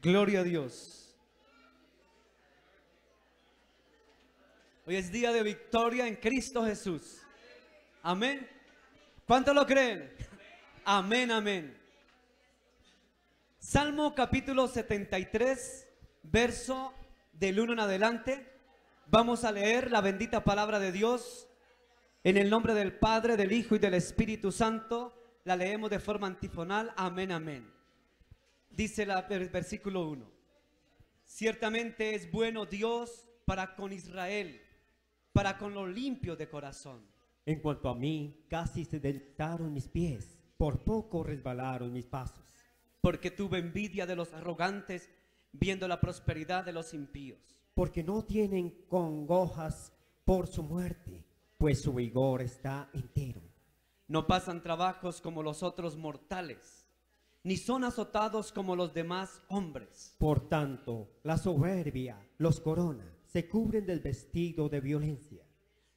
Gloria a Dios. Hoy es día de victoria en Cristo Jesús. Amén. ¿Cuántos lo creen? Amén, amén. Salmo capítulo 73, verso del 1 en adelante. Vamos a leer la bendita palabra de Dios en el nombre del Padre, del Hijo y del Espíritu Santo. La leemos de forma antifonal. Amén, amén. Dice el versículo 1. Ciertamente es bueno Dios para con Israel, para con los limpios de corazón. En cuanto a mí, casi se deslizaron mis pies, por poco resbalaron mis pasos. Porque tuve envidia de los arrogantes, viendo la prosperidad de los impíos. Porque no tienen congojas por su muerte, pues su vigor está entero. No pasan trabajos como los otros mortales, ni son azotados como los demás hombres. Por tanto, la soberbia los corona, se cubren del vestido de violencia.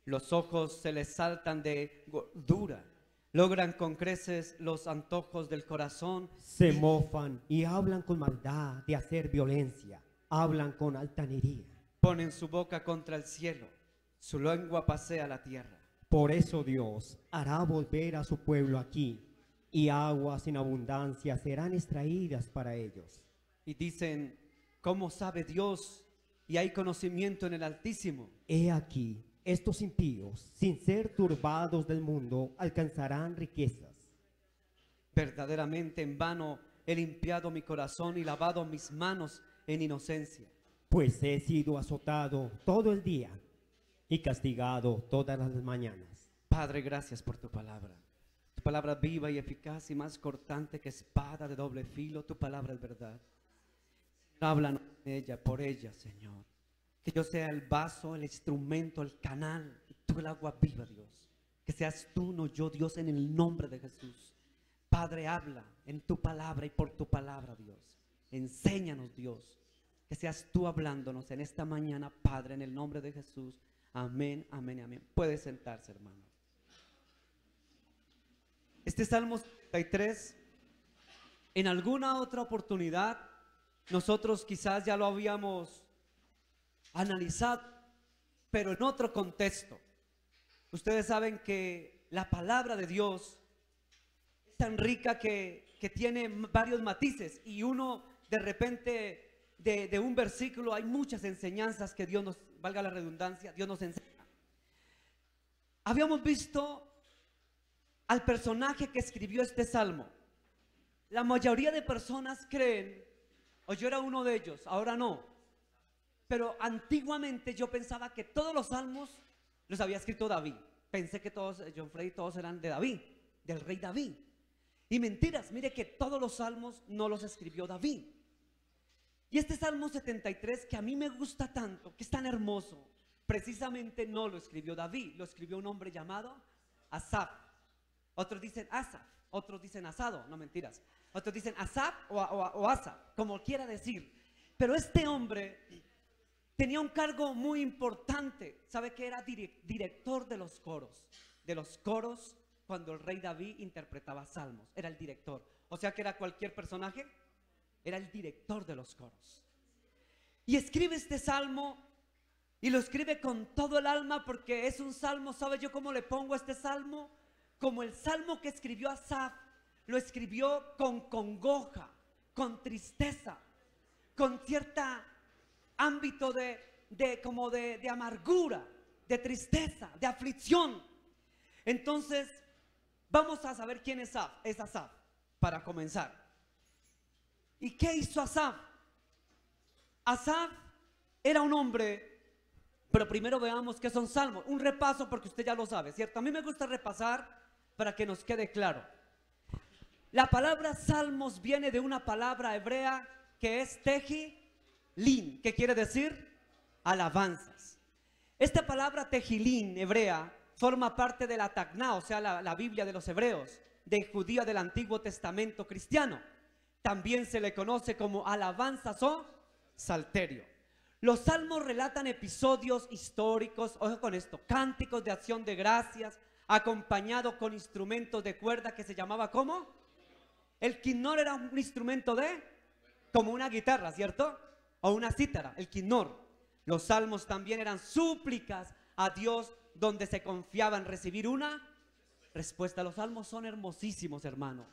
Los ojos se les saltan de gordura, logran con creces los antojos del corazón. Se mofan y hablan con maldad de hacer violencia, hablan con altanería. Ponen su boca contra el cielo, su lengua pasea la tierra. Por eso Dios hará volver a su pueblo aquí, y aguas en abundancia serán extraídas para ellos. Y dicen, ¿cómo sabe Dios? Y hay conocimiento en el Altísimo. He aquí, estos impíos, sin ser turbados del mundo, alcanzarán riquezas. Verdaderamente en vano he limpiado mi corazón y lavado mis manos en inocencia. Pues he sido azotado todo el día y castigado todas las mañanas. Padre, gracias por tu palabra. Tu palabra viva y eficaz y más cortante que espada de doble filo. Tu palabra es verdad. Háblanos de ella, por ella, Señor. Que yo sea el vaso, el instrumento, el canal, y tú el agua viva, Dios. Que seas tú, no yo, Dios, en el nombre de Jesús. Padre, habla en tu palabra y por tu palabra, Dios. Enséñanos, Dios. Que seas tú hablándonos en esta mañana, Padre, en el nombre de Jesús. Amén, amén, amén. Puede sentarse, hermano. Este Salmo 73, en alguna otra oportunidad, nosotros quizás ya lo habíamos analizado, pero en otro contexto. Ustedes saben que la palabra de Dios es tan rica que tiene varios matices, y uno de repente de un versículo hay muchas enseñanzas que Dios nos, valga la redundancia, Dios nos enseña. Habíamos visto al personaje que escribió este salmo. La mayoría de personas creen, o yo era uno de ellos, ahora no, pero antiguamente yo pensaba que todos los salmos los había escrito David. Pensé que todos, John Freddy, todos eran de David, del rey David. Y mentiras, mire que todos los salmos no los escribió David. Y este Salmo 73, que a mí me gusta tanto, que es tan hermoso, precisamente no lo escribió David, lo escribió un hombre llamado Asaf. Otros dicen Asaf, otros dicen Asado, no mentiras. Otros dicen Asaf o Asaf, como quiera decir. Pero este hombre tenía un cargo muy importante. ¿Sabe que era director de los coros? De los coros cuando el rey David interpretaba salmos. Era el director. O sea que era cualquier personaje. Era el director de los coros. Y escribe este salmo, y lo escribe con todo el alma, porque es un salmo. ¿Sabe yo cómo le pongo a este salmo? Como el salmo que escribió Asaf. Lo escribió con congoja, con tristeza, con cierto ámbito de amargura, de tristeza, de aflicción. Entonces vamos a saber quién es Asaf para comenzar. ¿Y qué hizo Asaf? Asaf era un hombre, pero primero veamos qué son salmos. Un repaso, porque usted ya lo sabe, ¿cierto? A mí me gusta repasar para que nos quede claro. La palabra salmos viene de una palabra hebrea que es tejilín, que quiere decir alabanzas. Esta palabra tejilín hebrea forma parte de la Tacná, o sea, la Biblia de los hebreos, de judía del Antiguo Testamento cristiano. También se le conoce como alabanzas o salterio. Los salmos relatan episodios históricos, ojo con esto, cánticos de acción de gracias, acompañado con instrumentos de cuerda que se llamaba ¿cómo? El quinnor era un instrumento de como una guitarra, ¿cierto? O una cítara, el quinor. Los salmos también eran súplicas a Dios donde se confiaba en recibir una respuesta. Los salmos son hermosísimos, hermano.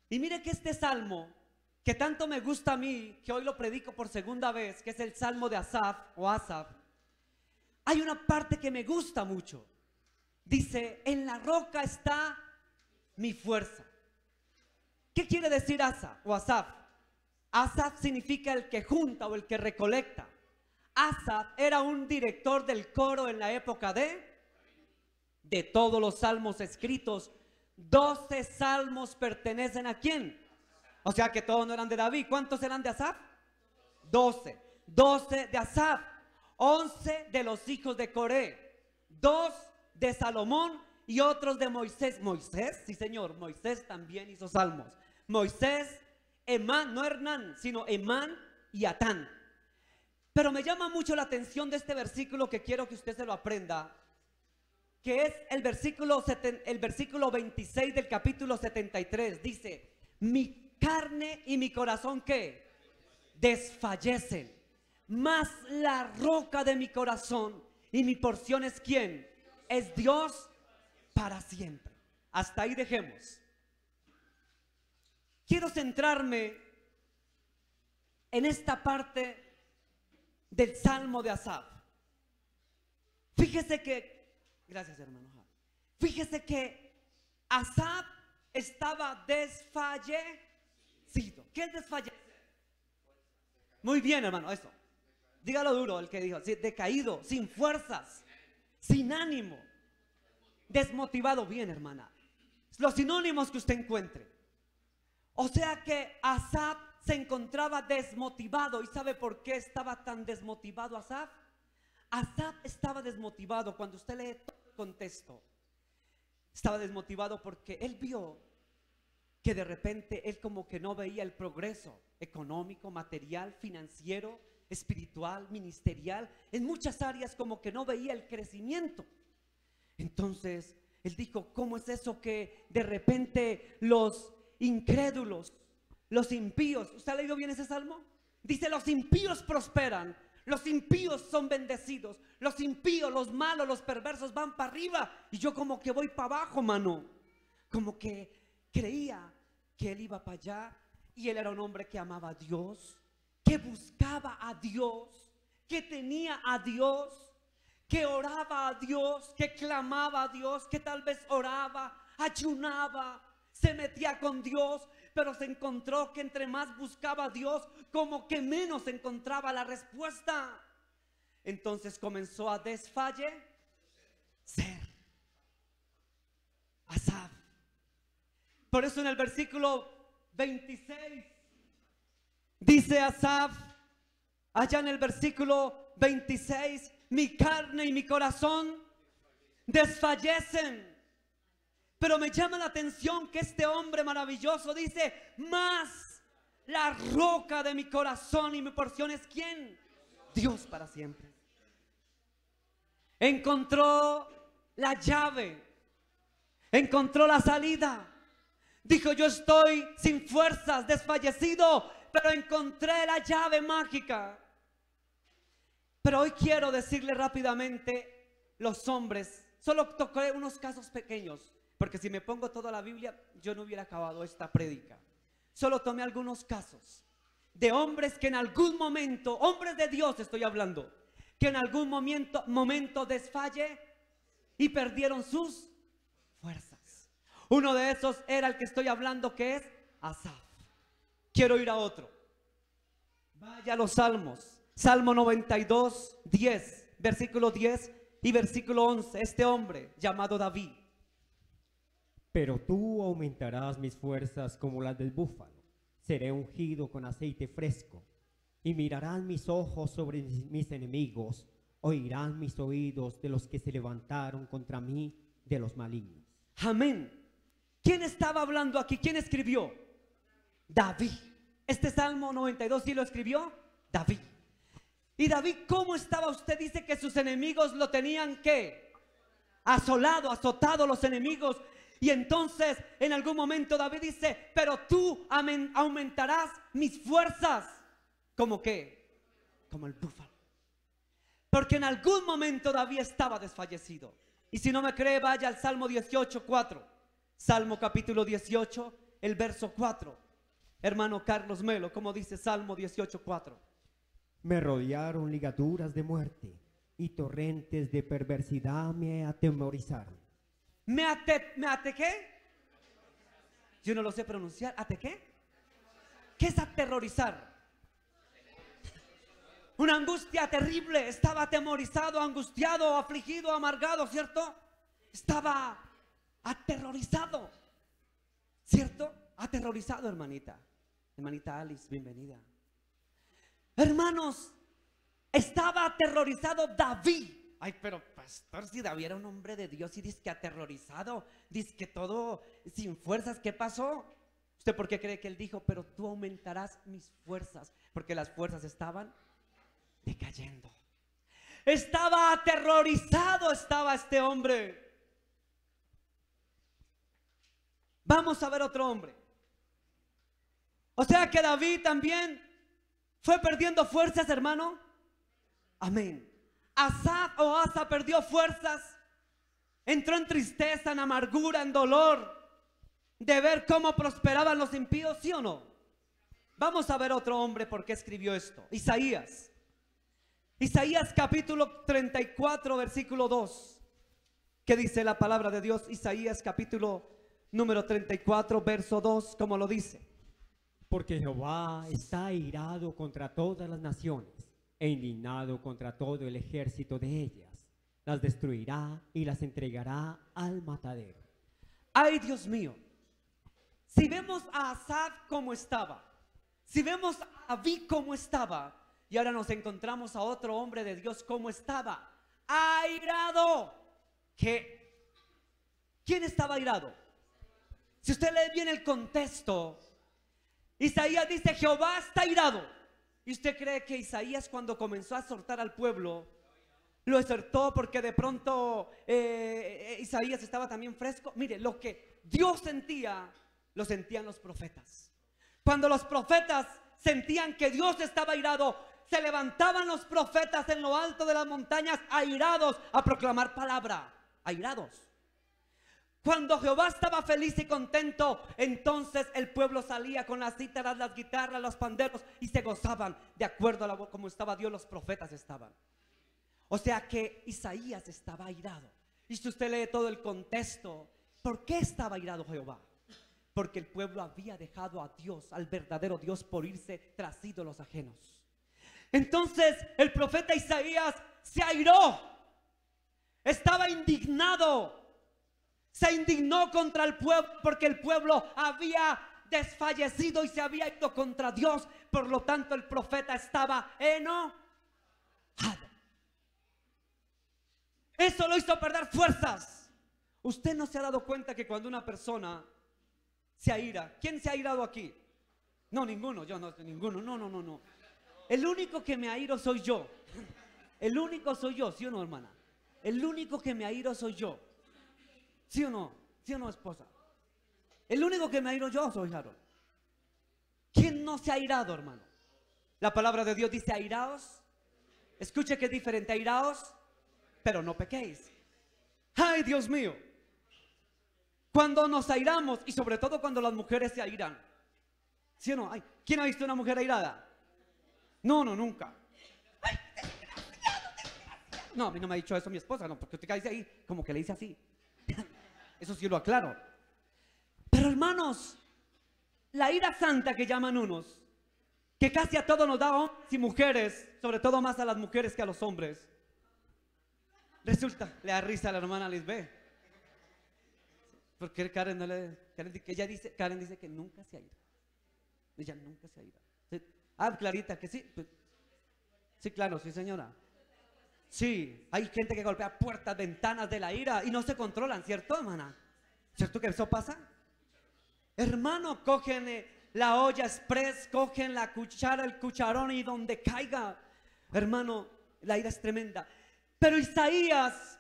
Y mire que este salmo, que tanto me gusta a mí, que hoy lo predico por segunda vez, que es el salmo de Asaf o Asaf, hay una parte que me gusta mucho. Dice, en la roca está mi fuerza. ¿Qué quiere decir Asaf o Asaf? Asaf significa el que junta o el que recolecta. Asaf era un director del coro en la época de todos los salmos escritos. 12 salmos pertenecen ¿a quién? O sea que todos no eran de David. ¿Cuántos eran de Asaf? 12. 12 de Asaf. 11 de los hijos de Coré. 2 de Salomón y otros de Moisés. Moisés, sí señor, Moisés también hizo salmos. Moisés, Emán, no Hernán, sino Emán y Atán. Pero me llama mucho la atención de este versículo que quiero que usted se lo aprenda, que es el versículo 26 del capítulo 73. Dice, mi carne y mi corazón, ¿qué? Desfallecen, mas la roca de mi corazón y mi porción es ¿quién? Es Dios para siempre. Hasta ahí dejemos. Quiero centrarme en esta parte del Salmo de Asaf. Fíjese que, gracias hermano, fíjese que Asaf estaba desfallecido. ¿Qué es desfallecer? Muy bien hermano, eso. Dígalo duro el que dijo, decaído, sin fuerzas, sin ánimo, desmotivado. Bien hermana, los sinónimos que usted encuentre. O sea que Asaf se encontraba desmotivado. ¿Y sabe por qué estaba tan desmotivado Asaf? Asaf estaba desmotivado cuando usted lee todo el contexto. Estaba desmotivado porque él vio que de repente él como que no veía el progreso económico, material, financiero, espiritual, ministerial. En muchas áreas como que no veía el crecimiento. Entonces él dijo, ¿cómo es eso que de repente los incrédulos, los impíos, ¿usted ha leído bien ese salmo? Dice, los impíos prosperan, los impíos son bendecidos, los impíos, los malos, los perversos van para arriba y yo como que voy para abajo, mano. Como que creía que él iba para allá. Y él era un hombre que amaba a Dios, que buscaba a Dios, que tenía a Dios, que oraba a Dios, que clamaba a Dios, que tal vez oraba, ayunaba, se metía con Dios, pero se encontró que entre más buscaba a Dios, como que menos encontraba la respuesta. Entonces comenzó a desfallecer. Asaf. Por eso en el versículo 26 dice Asaf, allá en el versículo 26, mi carne y mi corazón desfallecen. Pero me llama la atención que este hombre maravilloso dice, más la roca de mi corazón y mi porción es ¿quién? Dios para siempre. Encontró la llave, encontró la salida. Dijo, yo estoy sin fuerzas, desfallecido, pero encontré la llave mágica. Pero hoy quiero decirle rápidamente, los hombres, solo tocaré unos casos pequeños, porque si me pongo toda la Biblia, yo no hubiera acabado esta prédica. Solo tomé algunos casos de hombres que en algún momento, hombres de Dios estoy hablando, que en algún momento desfalle y perdieron sus fuerzas. Uno de esos era el que estoy hablando, que es Asaf. Quiero ir a otro. Vaya a los salmos. Salmo 92, 10, versículo 10 y versículo 11. Este hombre llamado David. Pero tú aumentarás mis fuerzas como las del búfalo. Seré ungido con aceite fresco. Y mirarán mis ojos sobre mis enemigos. Oirán mis oídos de los que se levantaron contra mí, de los malignos. Amén. ¿Quién estaba hablando aquí? ¿Quién escribió? David. Este Salmo 92, ¿sí lo escribió? David. Y David, ¿cómo estaba? Usted dice que sus enemigos lo tenían, ¿qué? Asolado, azotado los enemigos. Y entonces en algún momento David dice, pero tú aumentarás mis fuerzas. ¿Cómo qué? Como el búfalo. Porque en algún momento David estaba desfallecido. Y si no me cree, vaya al Salmo 18:4. Salmo capítulo 18, el verso 4. Hermano Carlos Melo, ¿cómo dice Salmo 18:4? Me rodearon ligaduras de muerte y torrentes de perversidad me atemorizaron. ¿Me ate qué? Yo no lo sé pronunciar. ¿Ate qué? ¿Qué es aterrorizar? Una angustia terrible. Estaba atemorizado, angustiado, afligido, amargado, ¿cierto? Estaba aterrorizado, ¿cierto? Aterrorizado, hermanita. Hermanita Alice, bienvenida. Hermanos, estaba aterrorizado David. Ay, pero pastor, si David era un hombre de Dios y dice que aterrorizado, dice que todo sin fuerzas, ¿qué pasó? ¿Usted por qué cree que él dijo, pero tú aumentarás mis fuerzas? Porque las fuerzas estaban decayendo. Estaba aterrorizado, estaba este hombre. Vamos a ver otro hombre. O sea que David también fue perdiendo fuerzas, hermano. Amén. Asa perdió fuerzas. Entró en tristeza, en amargura, en dolor de ver cómo prosperaban los impíos, ¿sí o no? Vamos a ver otro hombre porque escribió esto. Isaías. Isaías capítulo 34, versículo 2. ¿Qué dice la palabra de Dios? Isaías capítulo número 34, verso 2, ¿cómo lo dice? Porque Jehová está airado contra todas las naciones e indignado contra todo el ejército de ellas. Las destruirá y las entregará al matadero. Ay, Dios mío. Si vemos a Asaf como estaba, si vemos a David como estaba, y ahora nos encontramos a otro hombre de Dios como estaba, airado. ¿Quién estaba airado? Si usted lee bien el contexto, Isaías dice, Jehová está airado. ¿Y usted cree que Isaías, cuando comenzó a exhortar al pueblo, lo exhortó porque de pronto Isaías estaba también fresco? Mire, lo que Dios sentía, lo sentían los profetas. Cuando los profetas sentían que Dios estaba airado, se levantaban los profetas en lo alto de las montañas, airados, a proclamar palabra. Airados. Cuando Jehová estaba feliz y contento, entonces el pueblo salía con las cítaras, las guitarras, los panderos y se gozaban de acuerdo a como estaba Dios. Los profetas estaban. O sea que Isaías estaba airado. Y si usted lee todo el contexto, ¿por qué estaba airado Jehová? Porque el pueblo había dejado a Dios, al verdadero Dios, por irse tras ídolos ajenos. Entonces el profeta Isaías se airó, estaba indignado, se indignó contra el pueblo porque el pueblo había desfallecido y se había ido contra Dios. Por lo tanto el profeta estaba enojado. Eso lo hizo perder fuerzas. Usted no se ha dado cuenta que cuando una persona se aira, ¿quién se ha airado aquí? No, ninguno, yo no, ninguno, no. El único que me airo soy yo. El único soy yo, ¿sí o no, hermana? El único que me airo soy yo. ¿Sí o no? ¿Sí o no, esposa? El único que me airo yo soy Harold. ¿Quién no se ha airado, hermano? La palabra de Dios dice airaos. Escuche que es diferente, airaos, pero no pequéis. Ay, Dios mío. Cuando nos airamos, y sobre todo cuando las mujeres se airan, ¿sí o no? Ay, ¿quién ha visto una mujer airada? No, nunca. Ay, desgraciado. No, a mí no me ha dicho eso mi esposa, no, porque usted dice ahí, como que le dice así. Eso sí lo aclaro. Pero hermanos, la ira santa que llaman unos, que casi a todos nos da hombres y mujeres, sobre todo más a las mujeres que a los hombres, resulta, le da risa a la hermana Lisbeth. Porque Karen dice que nunca se aira. Ella nunca se aira. Ah, Clarita, que sí. Sí, claro, sí, señora. Sí, hay gente que golpea puertas, ventanas de la ira y no se controlan, ¿cierto, hermana? ¿Cierto que eso pasa? Hermano, cogen la olla express, cogen la cuchara, el cucharón y donde caiga. Hermano, la ira es tremenda. Pero Isaías,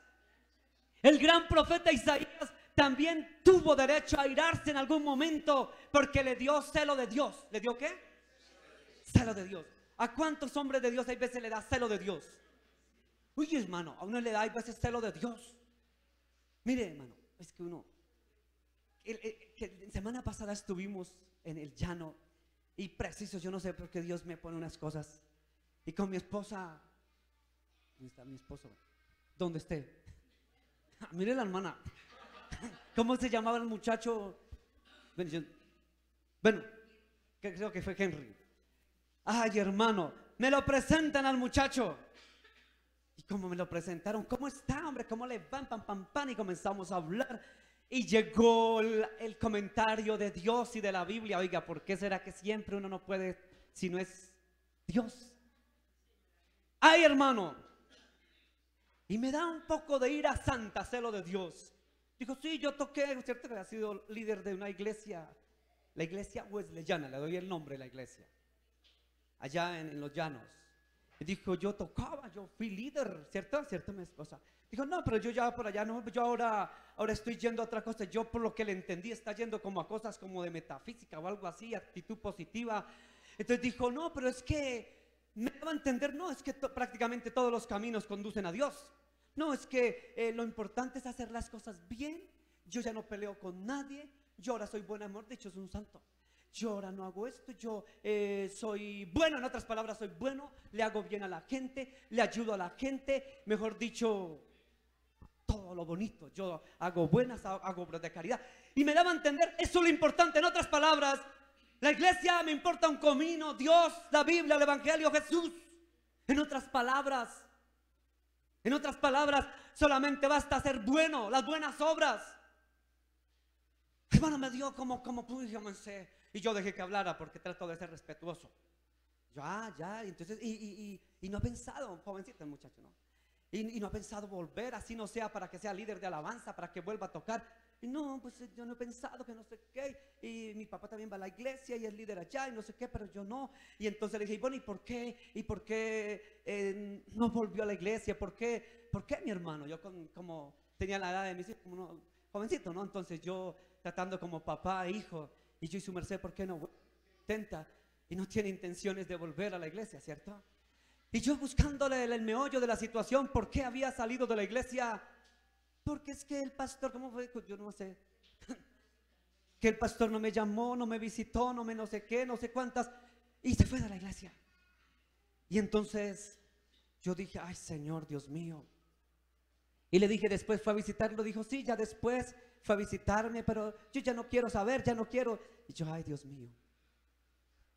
el gran profeta Isaías, también tuvo derecho a airarse en algún momento porque le dio celo de Dios. ¿Le dio qué? Celo de Dios. ¿A cuántos hombres de Dios hay veces le da celo de Dios? Uy, hermano, a uno le da hay veces celo de Dios. Mire, hermano, es que uno, que semana pasada estuvimos en el llano y preciso, yo no sé por qué Dios me pone unas cosas. Y con mi esposa, ¿dónde está mi esposo? ¿Dónde esté? Mire la hermana. ¿Cómo se llamaba el muchacho? Bueno, creo que fue Henry. Ay, hermano, me lo presentan al muchacho. Y como me lo presentaron, ¿cómo está, hombre? ¿Cómo le van? Pam, pam, pam. Y comenzamos a hablar. Y llegó el comentario de Dios y de la Biblia. Oiga, ¿por qué será que siempre uno no puede si no es Dios? Ay, hermano. Y me da un poco de ira santa, celo de Dios. Dijo, sí, yo toqué, ¿cierto? Que ha sido líder de una iglesia, la iglesia wesleyana, le doy el nombre de la iglesia, allá en los llanos. Y dijo, yo tocaba, yo fui líder, ¿cierto? ¿Cierto, mi esposa? Dijo, no, pero yo ya por allá, no, yo ahora estoy yendo a otra cosa. Yo por lo que le entendí está yendo como a cosas como de metafísica o algo así, actitud positiva. Entonces dijo, no, pero es que me daba a entender, no, es que prácticamente todos los caminos conducen a Dios. No, es que lo importante es hacer las cosas bien. Yo ya no peleo con nadie. Yo ahora soy buen amor, de hecho es un santo. Yo ahora no hago esto, yo soy bueno, en otras palabras soy bueno, le hago bien a la gente, le ayudo a la gente, mejor dicho, todo lo bonito. Yo hago buenas, hago obras de caridad. Y me daba a entender, eso es lo importante, en otras palabras, la iglesia me importa un comino, Dios, la Biblia, el Evangelio, Jesús. En otras palabras, solamente basta ser bueno, las buenas obras. Hermano, me dio como y yo dejé que hablara porque trato de ser respetuoso. Ya, entonces, y no ha pensado, jovencito el muchacho, ¿no? Y no ha pensado volver, así no sea para que sea líder de alabanza, para que vuelva a tocar. Y no, pues yo no he pensado que no sé qué. Y mi papá también va a la iglesia y es líder allá y no sé qué, pero yo no. Y entonces le dije, bueno, ¿y por qué no volvió a la iglesia? ¿Por qué, mi hermano? Yo como tenía la edad de mis hijos, como uno, jovencito, ¿no? Entonces yo tratando como papá e hijo, y yo y su merced, ¿por qué no intenta? Y no tiene intenciones de volver a la iglesia, ¿cierto? Y yo buscándole el meollo de la situación, ¿por qué había salido de la iglesia? Porque es que el pastor, ¿cómo fue? Yo no sé. Que el pastor no me llamó, no me visitó, no sé qué, no sé cuántas. Y se fue de la iglesia. Y entonces yo dije, ay Señor, Dios mío. Y le dije, después fue a visitarlo, dijo, sí, ya después fue a visitarme, pero yo ya no quiero saber, ya no quiero. Y yo, ay Dios mío.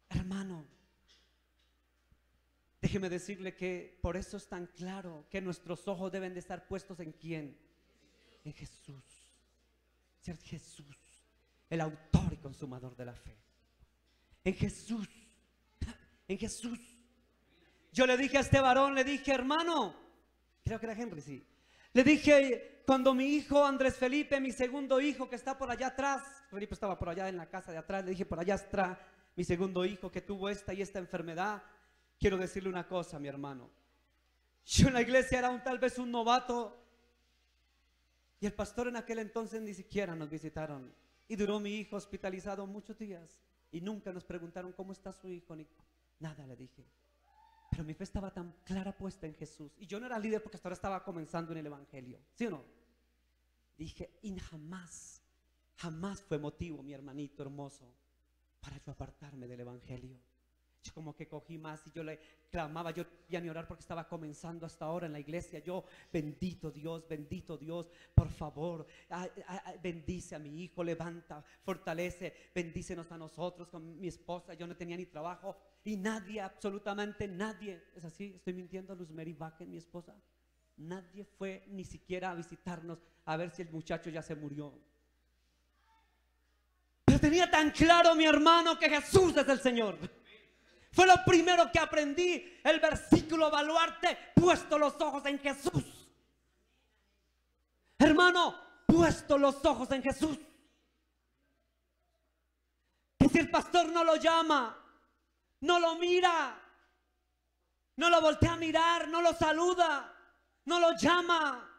Hermano, déjeme decirle que por eso es tan claro que nuestros ojos deben de estar puestos en ¿quién? En Jesús. ¿Cierto? Jesús, el autor y consumador de la fe. En Jesús. En Jesús. Yo le dije a este varón, le dije, hermano, creo que era Henry, sí. Le dije, cuando mi hijo Andrés Felipe, mi segundo hijo que está por allá atrás, Felipe estaba por allá en la casa de atrás, le dije, por allá está mi segundo hijo que tuvo esta enfermedad. Quiero decirle una cosa, mi hermano. Yo en la iglesia era tal vez un novato. Y el pastor en aquel entonces ni siquiera nos visitaron. Y duró mi hijo hospitalizado muchos días. Y nunca nos preguntaron cómo está su hijo, ni nada le dije. Pero mi fe estaba tan clara puesta en Jesús. Y yo no era líder porque hasta ahora estaba comenzando en el evangelio. ¿Sí o no? Dije, y jamás fue motivo, mi hermanito hermoso, para yo apartarme del evangelio. Yo como que cogí más y yo le clamaba, yo no podía ni orar porque estaba comenzando hasta ahora en la iglesia. Yo, bendito Dios, por favor, bendice a mi hijo, levanta, fortalece, bendícenos a nosotros con mi esposa. Yo no tenía ni trabajo y nadie, absolutamente nadie, ¿es así? ¿Estoy mintiendo? Luz Mary Bakken, mi esposa, nadie fue ni siquiera a visitarnos a ver si el muchacho ya se murió. Pero tenía tan claro, mi hermano, que Jesús es el Señor. Fue lo primero que aprendí, el versículo baluarte, puesto los ojos en Jesús. Hermano, puesto los ojos en Jesús. Que si el pastor no lo llama, no lo mira, no lo voltea a mirar, no lo saluda, no lo llama,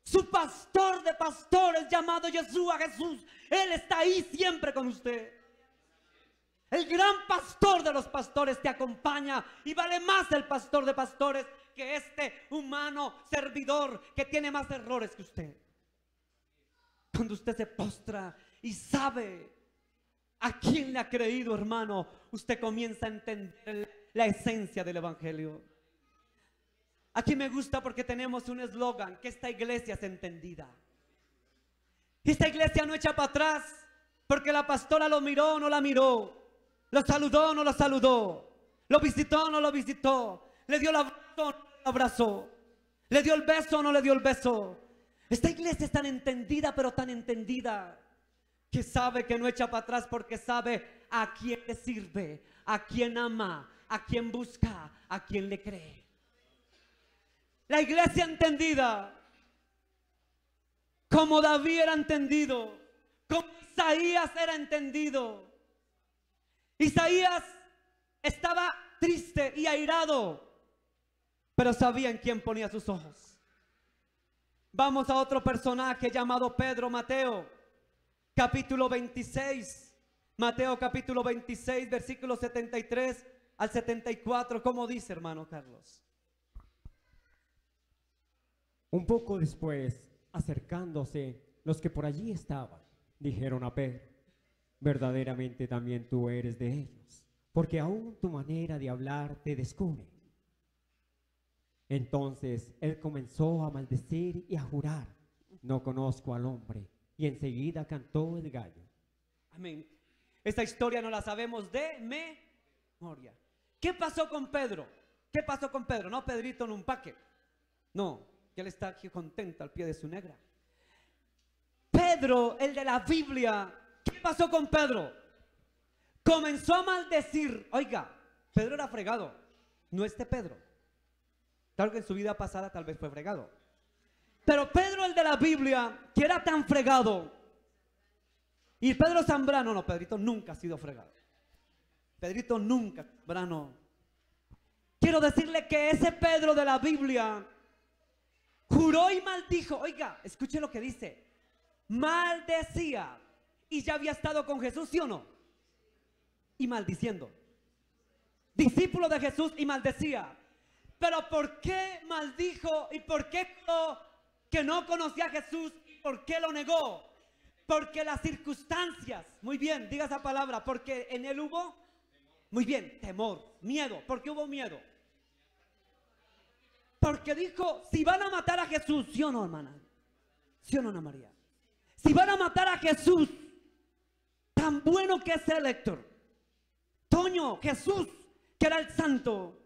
Su pastor de pastores llamado Yeshua Jesús. Él está ahí siempre con usted. El gran pastor de los pastores te acompaña y vale más el pastor de pastores que este humano servidor que tiene más errores que usted. Cuando usted se postra y sabe a quién le ha creído, hermano, usted comienza a entender la esencia del evangelio. Aquí me gusta porque tenemos un eslogan, que esta iglesia es entendida. Esta iglesia no echa para atrás porque la pastora lo miró o no la miró, lo saludó o no lo saludó, lo visitó o no lo visitó, le dio el abrazo o no le abrazó, le dio el beso o no le dio el beso. Esta iglesia es tan entendida, pero tan entendida, que sabe que no echa para atrás porque sabe a quién le sirve, a quién ama, a quién busca, a quién le cree. La iglesia entendida, como David era entendido, como Isaías era entendido. Isaías estaba triste y airado, pero sabía en quién ponía sus ojos. Vamos a otro personaje llamado Pedro. Mateo capítulo 26, Mateo capítulo 26, versículos 73 al 74. ¿Cómo dice, hermano Carlos? Un poco después, acercándose los que por allí estaban, dijeron a Pedro: verdaderamente también tú eres de ellos, porque aún tu manera de hablar te descubre. Entonces él comenzó a maldecir y a jurar: no conozco al hombre. Y enseguida cantó el gallo. Amén. Esta historia no la sabemos de memoria. ¿Qué pasó con Pedro? ¿Qué pasó con Pedro? No, Pedrito en un paque. No, que él está aquí contento al pie de su negra. Pedro, el de la Biblia, ¿qué pasó con Pedro? Comenzó a maldecir. Oiga, Pedro era fregado, no este Pedro. Claro que en su vida pasada tal vez fue fregado. Pero Pedro, el de la Biblia, que era tan fregado, y Pedro Zambrano, no, Pedrito nunca ha sido fregado. Pedrito nunca, Zambrano. Quiero decirle que ese Pedro de la Biblia juró y maldijo. Oiga, escuche lo que dice. Maldecía. Y ya había estado con Jesús, ¿sí o no? Y maldiciendo. Discípulo de Jesús y maldecía. Pero ¿por qué maldijo y por qué que no conocía a Jesús y por qué lo negó? Porque las circunstancias, muy bien, diga esa palabra, porque en él hubo, muy bien, temor, miedo. ¿Por qué hubo miedo? Porque dijo, si van a matar a Jesús, ¿sí o no, hermana? ¿Sí o no, Ana María? Si van a matar a Jesús, tan bueno que es el Héctor, Toño, Jesús, que era el santo,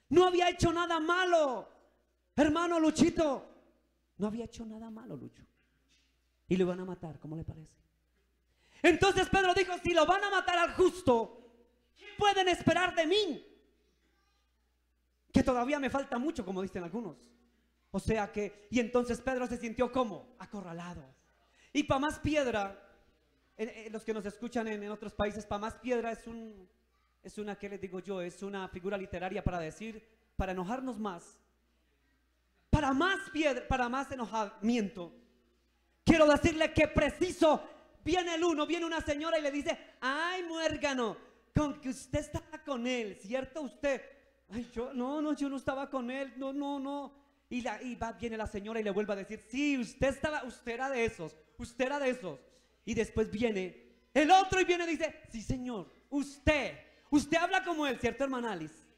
no había hecho nada malo. Hermano Luchito, no había hecho nada malo, Lucho. Y lo van a matar, ¿cómo le parece? Entonces Pedro dijo, si lo van a matar al justo, ¿qué pueden esperar de mí? Que todavía me falta mucho, como dicen algunos. O sea que, y entonces Pedro se sintió como acorralado. Y para más piedra, los que nos escuchan en otros países, para más piedra es una, ¿qué les digo yo? Es una figura literaria para decir, para enojarnos más. Para más piedra, para más enojamiento. Quiero decirle que preciso viene viene una señora y le dice, ay, muérgano, con que usted estaba con él, ¿cierto? Usted, ay, yo no estaba con él, no. Y viene la señora y le vuelve a decir, sí, usted era de esos. Y después viene el otro y viene y dice, sí, señor, usted habla como él, ¿cierto, hermana Alice?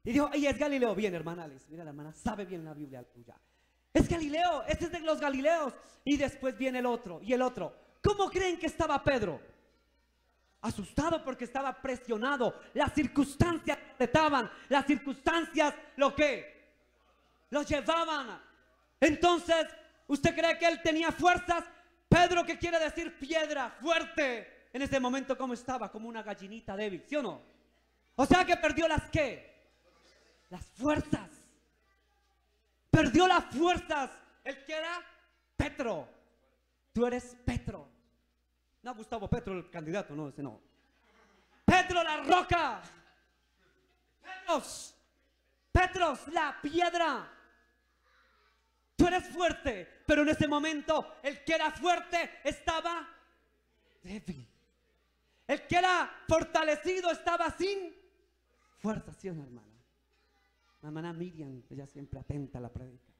Y dijo, y es Galileo. Bien, hermana Alice, mira, la hermana sabe bien la Biblia tuya. Es Galileo, este es de los Galileos. Y después viene el otro y el otro. ¿Cómo creen que estaba Pedro? Asustado porque estaba presionado. Las circunstancias lo apretaban. Las circunstancias lo llevaban. Entonces, ¿usted cree que él tenía fuerzas? Pedro, que quiere decir piedra, fuerte. En ese momento, ¿cómo estaba? Como una gallinita débil, ¿sí o no? O sea que perdió las ¿qué? Las fuerzas. Perdió las fuerzas. El que era Petro. Tú eres Petro. No, Gustavo Petro, el candidato, no, ese no. Petro, la roca. Petros, la piedra. tú eres fuerte, pero en ese momento el que era fuerte estaba débil. El que era fortalecido estaba sin fuerza, ¿sí o no, hermana? La hermana Miriam, ella siempre atenta a la predica.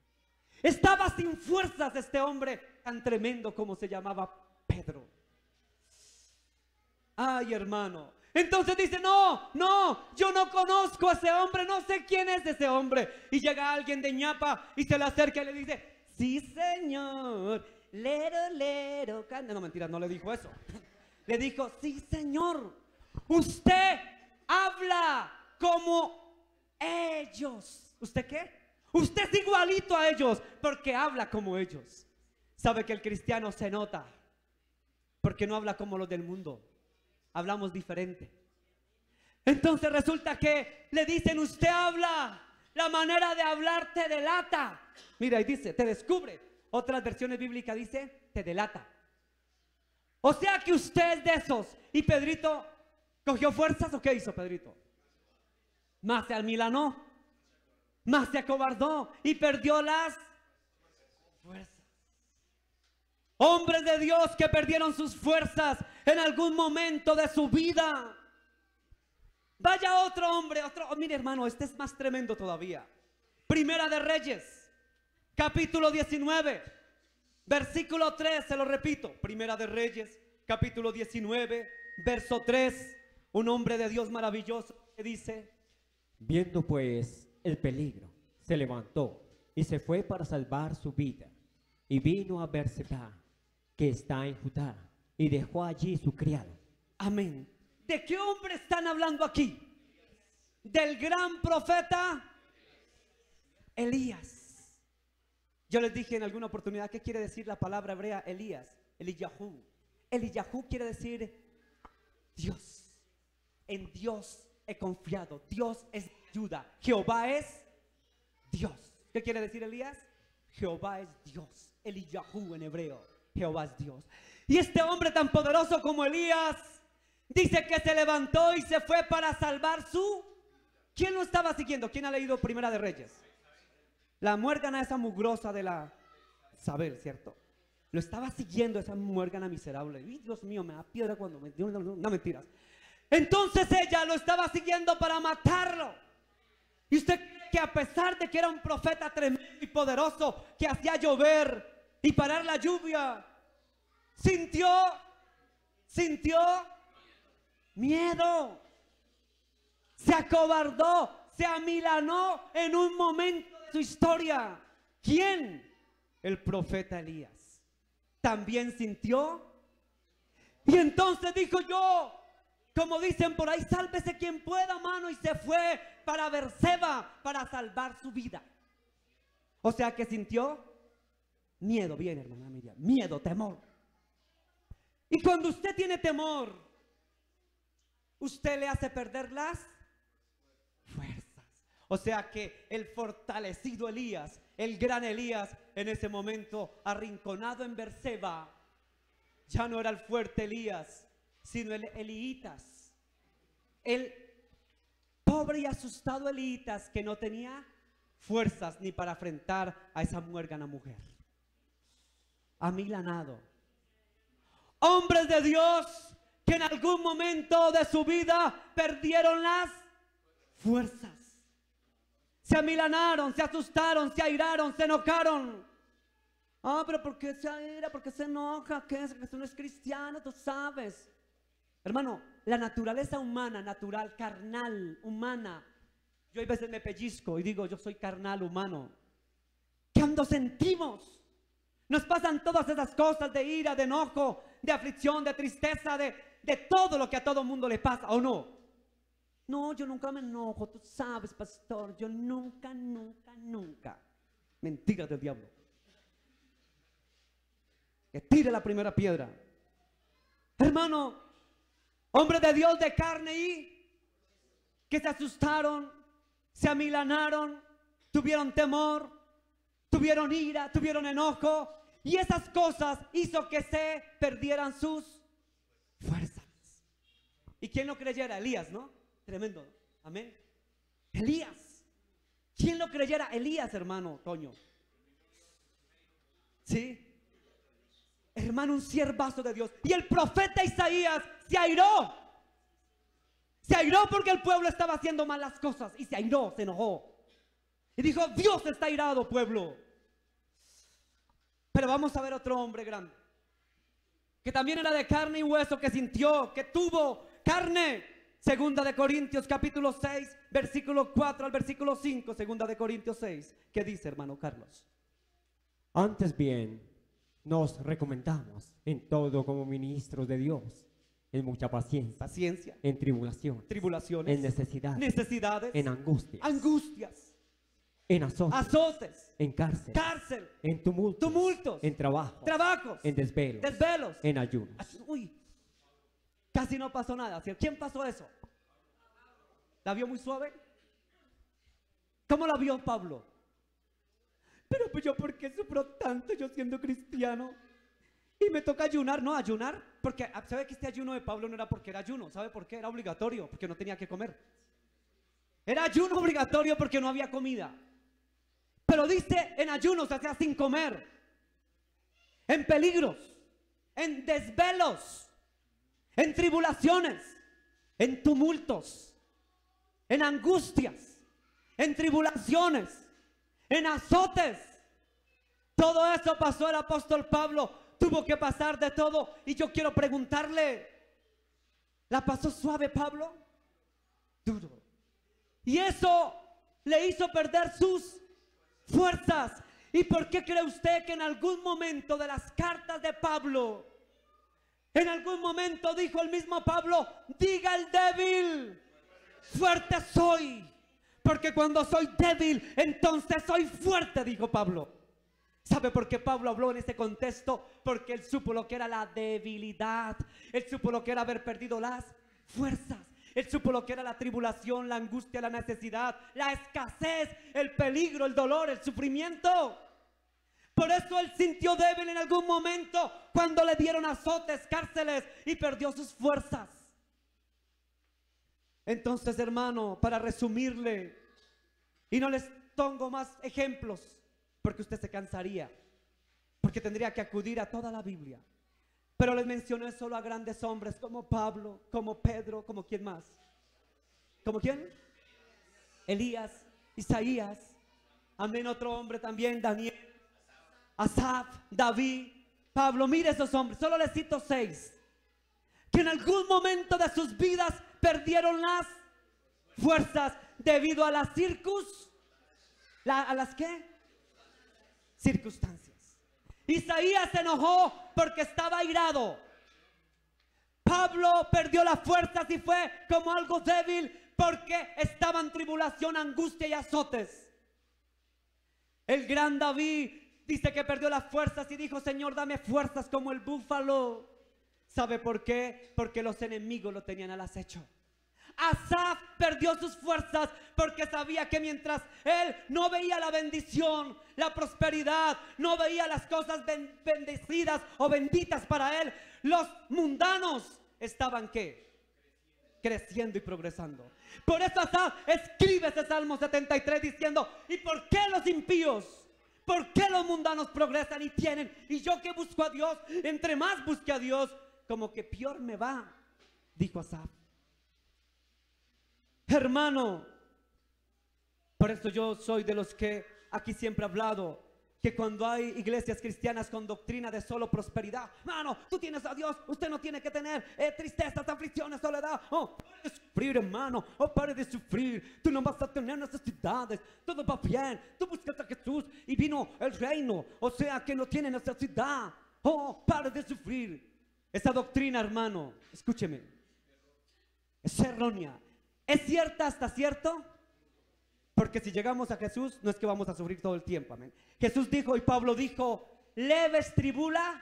Estaba sin fuerzas este hombre tan tremendo como se llamaba Pedro. Ay, hermano. Entonces dice, no, yo no conozco a ese hombre, no sé quién es ese hombre. Y llega alguien de ñapa y se le acerca y le dice, sí, señor, lero, canta. No, mentira, no le dijo eso. Le dijo, sí, señor, usted habla como ellos. ¿Usted qué? Usted es igualito a ellos porque habla como ellos. Sabe que el cristiano se nota porque no habla como los del mundo. Hablamos diferente. Entonces resulta que le dicen, usted habla, la manera de hablar te delata. Mira, y dice, te descubre. Otras versiones bíblicas dice, te delata. O sea que usted es de esos. ¿Y Pedrito cogió fuerzas o qué hizo Pedrito? Más se almilanó, más se acobardó y perdió las fuerzas. Hombres de Dios que perdieron sus fuerzas en algún momento de su vida. Vaya otro hombre, mire hermano, este es más tremendo todavía. Primera de Reyes, capítulo 19, versículo 3, se lo repito. Primera de Reyes, capítulo 19, verso 3. Un hombre de Dios maravilloso que dice: viendo pues el peligro, se levantó y se fue para salvar su vida. Y vino a Berseba, que está en Judá, y dejó allí su criado. Amén. ¿De qué hombre están hablando aquí? Del gran profeta Elías. Yo les dije en alguna oportunidad, ¿qué quiere decir la palabra hebrea Elías? Eliyahu. Eliyahu quiere decir Dios. En Dios he confiado. Dios es ayuda. Jehová es Dios. ¿Qué quiere decir Elías? Jehová es Dios. Eliyahu en hebreo. Jehová es Dios. Y este hombre tan poderoso como Elías dice que se levantó y se fue para salvar su... ¿Quién lo estaba siguiendo? ¿Quién ha leído Primera de Reyes? La muérgana esa mugrosa de la Isabel, ¿cierto? Lo estaba siguiendo esa muérgana miserable. Y Dios mío, me da piedra cuando me... No, mentiras. Entonces ella lo estaba siguiendo para matarlo. Y usted cree que a pesar de que era un profeta tremendo y poderoso, que hacía llover y parar la lluvia, sintió miedo, se acobardó, se amilanó en un momento de su historia. ¿Quién? El profeta Elías. También sintió. Y entonces dijo yo, como dicen por ahí, sálvese quien pueda, mano, y se fue para Berseba para salvar su vida. O sea que sintió miedo. Bien, hermana Miriam, miedo, temor. Y cuando usted tiene temor, usted le hace perder las fuerzas. O sea que el fortalecido Elías, el gran Elías, en ese momento arrinconado en Berseba, ya no era el fuerte Elías, sino el Eliítas, el pobre y asustado Eliítas que no tenía fuerzas ni para enfrentar a esa muérgana mujer. Amilanado. Hombres de Dios que en algún momento de su vida perdieron las fuerzas. Se amilanaron, se asustaron, se airaron, se enojaron. Ah, pero ¿por qué se aira? ¿Por qué se enoja? ¿Qué es? Que eso no es cristiano, tú sabes. Hermano, la naturaleza humana, natural, carnal, humana. Yo a veces me pellizco y digo, yo soy carnal, humano. Cuando sentimos, nos pasan todas esas cosas de ira, de enojo, de aflicción, de tristeza, de todo lo que a todo mundo le pasa, ¿o no? No, yo nunca me enojo, tú sabes, pastor, yo nunca. Mentiras del diablo. Que tire la primera piedra. Hermano, hombres de Dios de carne y que se asustaron, se amilanaron, tuvieron temor, tuvieron ira, tuvieron enojo, y esas cosas hizo que se perdieran sus fuerzas. ¿Y quién lo creyera? Elías, ¿no? Tremendo, amén. Elías. ¿Quién lo creyera? Elías, hermano Toño. ¿Sí? Hermano, un siervazo de Dios. Y el profeta Isaías se airó. Se airó porque el pueblo estaba haciendo mal las cosas. Y se airó, se enojó. Y dijo, Dios está airado, pueblo. Pero vamos a ver otro hombre grande, que también era de carne y hueso, que sintió, que tuvo carne. Segunda de Corintios capítulo 6, versículo 4 al versículo 5. Segunda de Corintios 6. ¿Qué dice, hermano Carlos? Antes bien, nos recomendamos en todo como ministros de Dios, en mucha paciencia, Paciencia, en tribulación, tribulaciones, en necesidad, necesidades, en angustias, angustias, en azotes, azotes, en cárcel, cárcel, en tumultos, tumultos, en trabajos, trabajos, en desvelos, desvelos, en ayunos. Uy, casi no pasó nada. ¿Quién pasó eso? ¿La vio muy suave? ¿Cómo la vio Pablo? Pero pues yo, ¿por qué sufro tanto yo siendo cristiano? Y me toca ayunar. No, ayunar, porque ¿sabe que este ayuno de Pablo no era porque era ayuno? ¿Sabe por qué? Era obligatorio, porque no tenía que comer. Era ayuno obligatorio porque no había comida. Pero dice en ayunos, o sea, sin comer, en peligros, en desvelos, en tribulaciones, en tumultos, en angustias, en tribulaciones, en azotes. Todo eso pasó el apóstol Pablo. Tuvo que pasar de todo. Y yo quiero preguntarle, ¿la pasó suave Pablo? Duro. Y eso le hizo perder sus fuerzas. ¿Y por qué cree usted que en algún momento de las cartas de Pablo, en algún momento dijo el mismo Pablo, diga el débil, fuerte soy? Porque cuando soy débil, entonces soy fuerte, dijo Pablo. ¿Sabe por qué Pablo habló en ese contexto? Porque él supo lo que era la debilidad. Él supo lo que era haber perdido las fuerzas. Él supo lo que era la tribulación, la angustia, la necesidad, la escasez, el peligro, el dolor, el sufrimiento. Por eso él sintió débil en algún momento cuando le dieron azotes, cárceles y perdió sus fuerzas. Entonces, hermano, para resumirle, y no les pongo más ejemplos, porque usted se cansaría, porque tendría que acudir a toda la Biblia. Pero les mencioné solo a grandes hombres como Pablo, como Pedro, como quién más. ¿Como quién? Elías, Isaías, amén, otro hombre también, Daniel, Asaf, David, Pablo. Mire esos hombres, solo les cito 6, que en algún momento de sus vidas perdieron las fuerzas debido a las ¿a las qué? Circunstancias. Isaías se enojó porque estaba airado. Pablo perdió las fuerzas y fue como algo débil porque estaba en tribulación, angustia y azotes. El gran David dice que perdió las fuerzas y dijo, Señor, dame fuerzas como el búfalo. ¿Sabe por qué? Porque los enemigos lo tenían al acecho. Asaf perdió sus fuerzas porque sabía que mientras él no veía la bendición, la prosperidad, no veía las cosas bendecidas o benditas para él, los mundanos estaban ¿qué? Creciendo y progresando. Por eso Asaf escribe ese Salmo 73 diciendo, ¿y por qué los impíos? ¿Por qué los mundanos progresan y tienen? Y yo que busco a Dios, entre más busque a Dios, como que peor me va, dijo Asaf. Hermano, por eso yo soy de los que aquí siempre he hablado, que cuando hay iglesias cristianas con doctrina de solo prosperidad, hermano, tú tienes a Dios, usted no tiene que tener tristezas, aflicciones, soledad. Oh, pare de sufrir, hermano, oh, pare de sufrir, tú no vas a tener necesidades, todo va bien, tú buscas a Jesús y vino el reino, o sea que no tiene necesidad. Oh, pare de sufrir. Esa doctrina, hermano, escúcheme, es errónea. ¿Es cierta hasta cierto? Porque si llegamos a Jesús, no es que vamos a sufrir todo el tiempo, amén. Jesús dijo y Pablo dijo, leves tribula,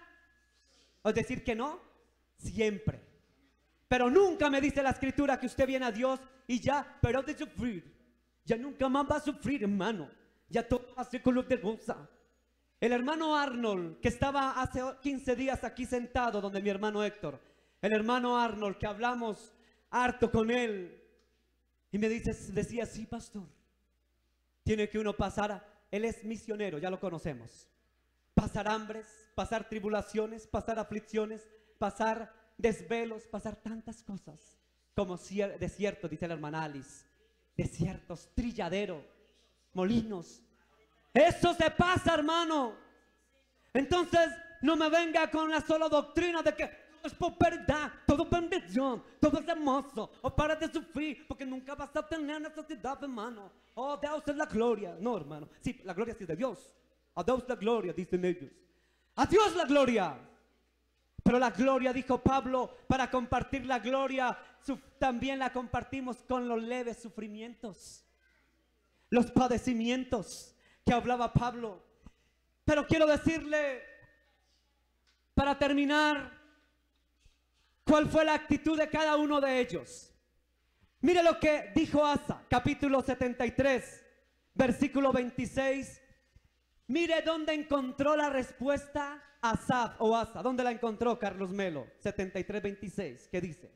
es decir que no, siempre. Pero nunca me dice la escritura que usted viene a Dios y ya, pero de sufrir. Ya nunca más va a sufrir, hermano. Ya todo va a ser color de rosa. El hermano Arnold, que estaba hace 15 días aquí sentado donde mi hermano Héctor, el hermano Arnold, que hablamos harto con él, y me decía, sí, pastor, tiene que uno pasar, él es misionero, ya lo conocemos, pasar hambres, pasar tribulaciones, pasar aflicciones, pasar desvelos, pasar tantas cosas como desierto, dice la hermana Alice, desiertos, trilladero, molinos. Eso se pasa, hermano. Entonces no me venga con la sola doctrina de que todo es prosperidad, todo es bendición, todo es hermoso, o para de sufrir, porque nunca vas a tener necesidad, hermano. Oh, Dios es la gloria. No, hermano, sí, la gloria sí es de Dios. A Dios la gloria, dicen ellos. A Dios la gloria. Pero la gloria, dijo Pablo, para compartir la gloria, también la compartimos con los leves sufrimientos, los padecimientos que hablaba Pablo. Pero quiero decirle, para terminar, cuál fue la actitud de cada uno de ellos. Mire lo que dijo Asa, capítulo 73, versículo 26. Mire dónde encontró la respuesta Asaf o Asa. ¿Dónde la encontró Carlos Melo? 73, 26. ¿Qué dice?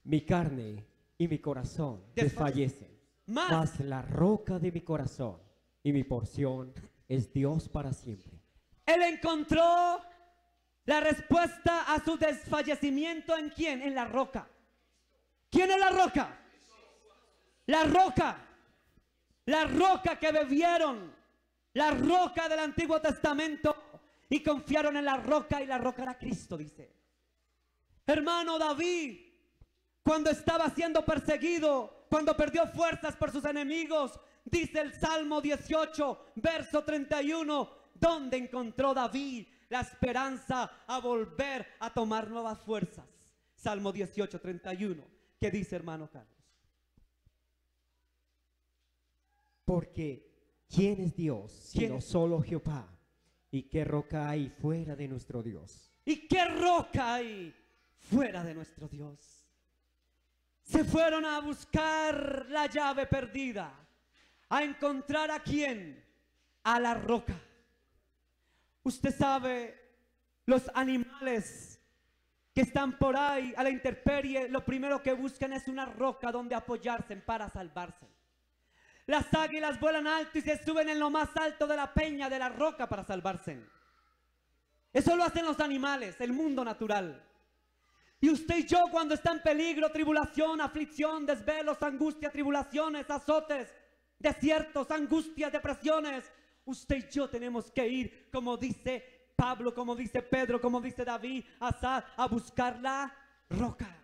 Mi carne y mi corazón desfallecen, mas la roca de mi corazón y mi porción es Dios para siempre. Él encontró la respuesta a su desfallecimiento. ¿En quién? En la roca. ¿Quién es la roca? La roca. La roca que bebieron. La roca del Antiguo Testamento. Y confiaron en la roca, y la roca era Cristo, dice. Hermano David, cuando estaba siendo perseguido, cuando perdió fuerzas por sus enemigos, dice el Salmo 18, verso 31, donde encontró David la esperanza a volver a tomar nuevas fuerzas. Salmo 18, 31. ¿Qué dice, hermano Carlos? Porque ¿quién es Dios sino solo Jehová? ¿Y qué roca hay fuera de nuestro Dios? ¿Y qué roca hay fuera de nuestro Dios? Se fueron a buscar la llave perdida, a encontrar a quién, a la roca. Usted sabe, los animales que están por ahí a la intemperie, lo primero que buscan es una roca donde apoyarse para salvarse. Las águilas vuelan alto y se suben en lo más alto de la peña de la roca para salvarse. Eso lo hacen los animales, el mundo natural. Y usted y yo, cuando está en peligro, tribulación, aflicción, desvelos, angustia, tribulaciones, azotes, desiertos, angustias, depresiones, usted y yo tenemos que ir, como dice Pablo, como dice Pedro, como dice David, a buscar la roca.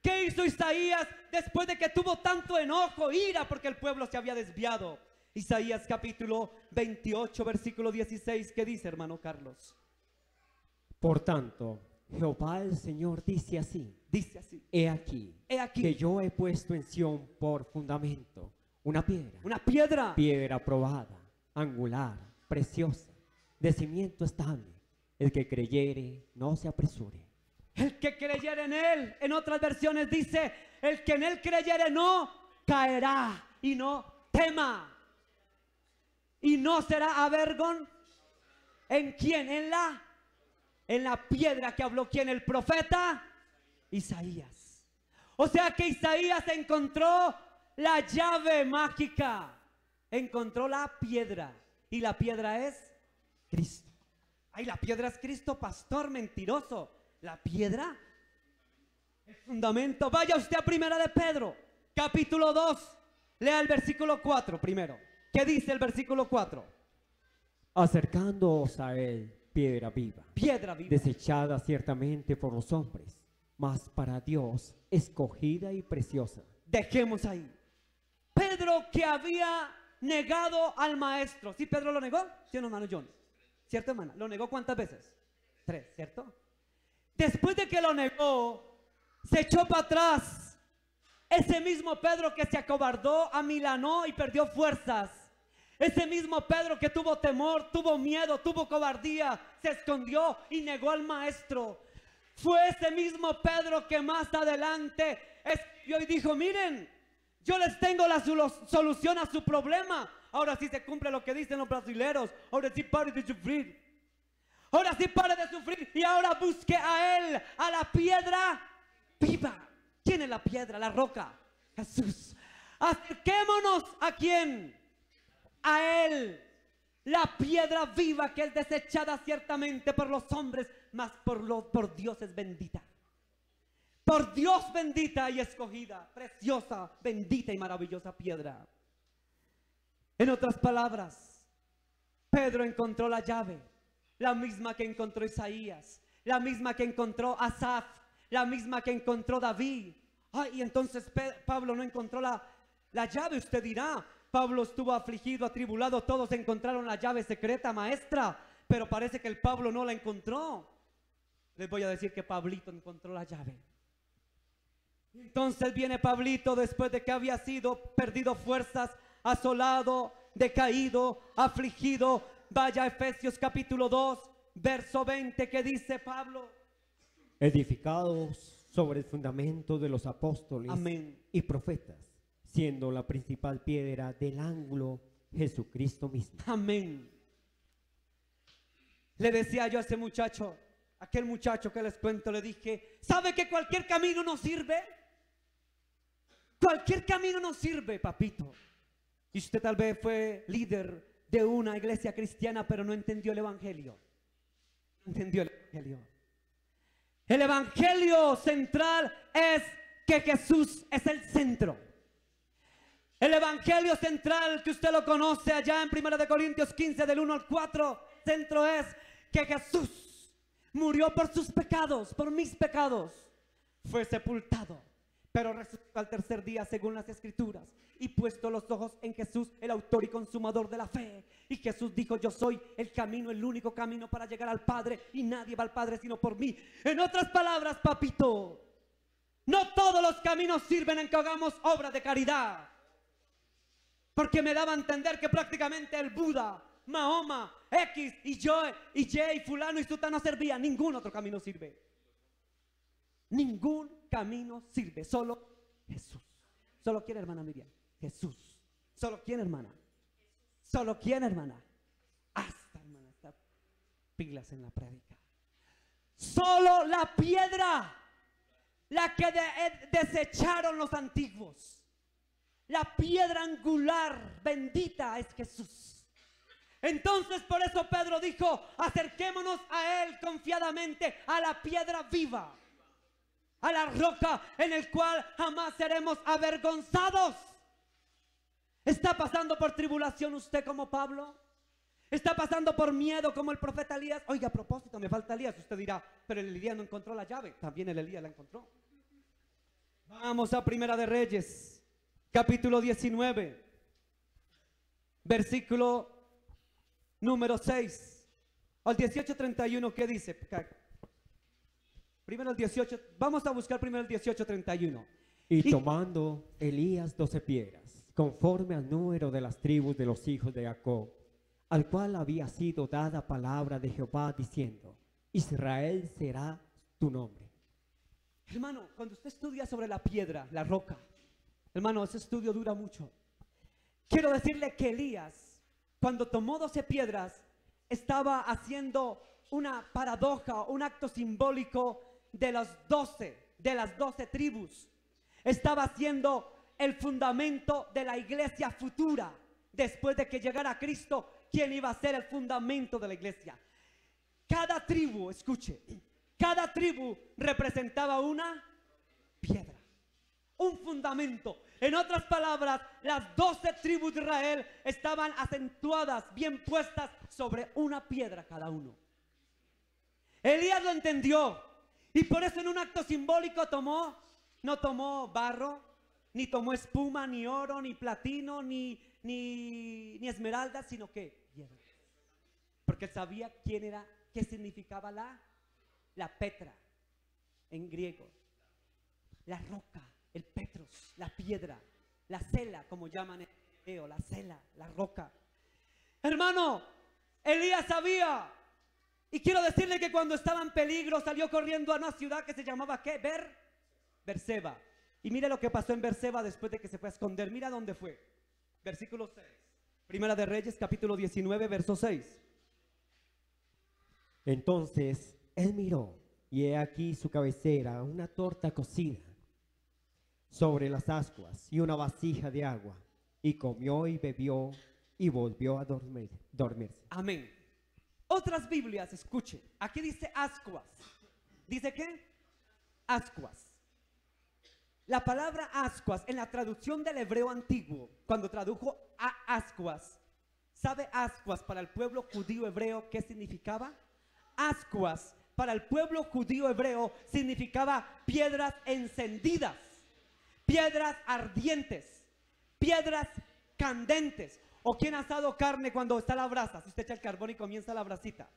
¿Qué hizo Isaías después de que tuvo tanto enojo, ira, porque el pueblo se había desviado? Isaías capítulo 28, versículo 16, ¿qué dice, hermano Carlos? Por tanto, Jehová el Señor dice así, he aquí, que yo he puesto en Sión por fundamento una piedra probada, angular, preciosa, de cimiento estable. El que creyere no se apresure. El que creyere en él, en otras versiones dice, el que en él creyere no caerá y no tema. Y no será avergonzado. ¿En quién? En la piedra que habló ¿quién? El profeta Isaías. O sea que Isaías encontró la llave mágica. Encontró la piedra. Y la piedra es Cristo. Ay, la piedra es Cristo, pastor mentiroso. La piedra, el fundamento. Vaya usted a Primera de Pedro, capítulo 2. Lea el versículo 4 primero. ¿Qué dice el versículo 4? Acercándoos a él, piedra viva, desechada ciertamente por los hombres, mas para Dios escogida y preciosa. Dejemos ahí. Pedro, que había negado al maestro. ¿Sí Pedro lo negó? ¿Sí, hermano John? ¿Cierto, hermana? ¿Lo negó cuántas veces? 3, ¿cierto? Después de que lo negó, se echó para atrás. Ese mismo Pedro que se acobardó, amilanó y perdió fuerzas. Ese mismo Pedro que tuvo temor, tuvo miedo, tuvo cobardía, se escondió y negó al maestro. Fue ese mismo Pedro que más adelante escribió y dijo, miren, yo les tengo la solución a su problema. Ahora sí se cumple lo que dicen los brasileros. Ahora sí pare de sufrir. Ahora sí pare de sufrir y ahora busque a él, a la piedra viva. ¿Quién es la piedra? La roca. Jesús. Acerquémonos a quién. A él. La piedra viva que es desechada ciertamente por los hombres, mas por Dios es bendita. Por Dios bendita y escogida, preciosa, bendita y maravillosa piedra. En otras palabras, Pedro encontró la llave, la misma que encontró Isaías, la misma que encontró Asaf, la misma que encontró David. Ay, y entonces Pablo no encontró la llave. Usted dirá, Pablo estuvo afligido, atribulado, todos encontraron la llave secreta, maestra, pero parece que el Pablo no la encontró. Les voy a decir que Pablito encontró la llave. Entonces viene Pablito después de que había sido perdido fuerzas, asolado, decaído, afligido. Vaya a Efesios capítulo 2, verso 20, que dice Pablo: edificados sobre el fundamento de los apóstoles amén, y profetas, siendo la principal piedra del ángulo Jesucristo mismo. Amén. Le decía yo a ese muchacho, aquel muchacho que les cuento, le dije: ¿sabe que cualquier camino nos sirve? Cualquier camino nos sirve, papito. Y usted tal vez fue líder de una iglesia cristiana, pero no entendió el evangelio. No entendió el evangelio. El evangelio central es que Jesús es el centro. El evangelio central, que usted lo conoce allá en 1 Corintios 15 del 1 al 4, centro es que Jesús murió por sus pecados, por mis pecados, fue sepultado, pero resucitó al tercer día según las escrituras, y puesto los ojos en Jesús, el autor y consumador de la fe. Y Jesús dijo: yo soy el camino, el único camino para llegar al Padre, y nadie va al Padre sino por mí. En otras palabras, papito, no todos los caminos sirven en que hagamos obras de caridad, porque me daba a entender que prácticamente el Buda, Mahoma, X y yo y Y, fulano y sutano servía. Ningún otro camino sirve. Ningún camino sirve, solo Jesús. ¿Solo quién, hermana Miriam? Jesús. ¿Solo quién, hermana? ¿Solo quién, hermana? Hasta, hermana, está pilas en la prédica. Solo la piedra, la que desecharon los antiguos. La piedra angular bendita es Jesús. Entonces por eso Pedro dijo: acerquémonos a Él confiadamente, a la piedra viva, a la roca en el cual jamás seremos avergonzados. ¿Está pasando por tribulación usted como Pablo? ¿Está pasando por miedo como el profeta Elías? Oiga, a propósito, me falta Elías. Usted dirá: pero el Elías no encontró la llave. También el Elías la encontró. Vamos a Primera de Reyes, capítulo 19, versículo número 6 al 18:31. ¿Qué dice? Primero el 18, vamos a buscar primero el 18:31. Y tomando Elías 12 piedras, conforme al número de las tribus de los hijos de Jacob, al cual había sido dada palabra de Jehová, diciendo: Israel será tu nombre. Hermano, cuando usted estudia sobre la piedra, la roca, hermano, ese estudio dura mucho. Quiero decirle que Elías, cuando tomó 12 piedras, estaba haciendo una paradoja, un acto simbólico de las 12 tribus. Estaba haciendo el fundamento de la iglesia futura. Después de que llegara Cristo, ¿quién iba a ser el fundamento de la iglesia? Cada tribu, escuche, cada tribu representaba una piedra, un fundamento. En otras palabras, las 12 tribus de Israel estaban acentuadas, bien puestas sobre una piedra cada uno. Elías lo entendió, y por eso en un acto simbólico no tomó barro, ni tomó espuma, ni oro, ni platino, ni esmeralda, sino que piedra. Porque él sabía qué significaba la petra en griego, la roca, el petros, la piedra, la cela, como llaman en hebreo, la cela, la roca. Hermano, Elías sabía, y quiero decirle que cuando estaba en peligro salió corriendo a una ciudad que se llamaba ¿qué? Berseba. Y mire lo que pasó en Berseba después de que se fue a esconder. Mira dónde fue. Versículo 6. Primera de Reyes, capítulo 19, verso 6. Entonces él miró, y he aquí su cabecera, una torta cocida sobre las ascuas y una vasija de agua, y comió y bebió, y volvió a dormirse. Amén. Otras Biblias, escuche, aquí dice ascuas. ¿Dice qué? Ascuas. La palabra ascuas en la traducción del hebreo antiguo, cuando tradujo a ascuas, ¿sabe ascuas para el pueblo judío hebreo qué significaba? Ascuas para el pueblo judío hebreo significaba piedras encendidas, piedras ardientes, piedras candentes. ¿O quién ha asado carne cuando está la brasa? Si usted echa el carbón y comienza la brasita.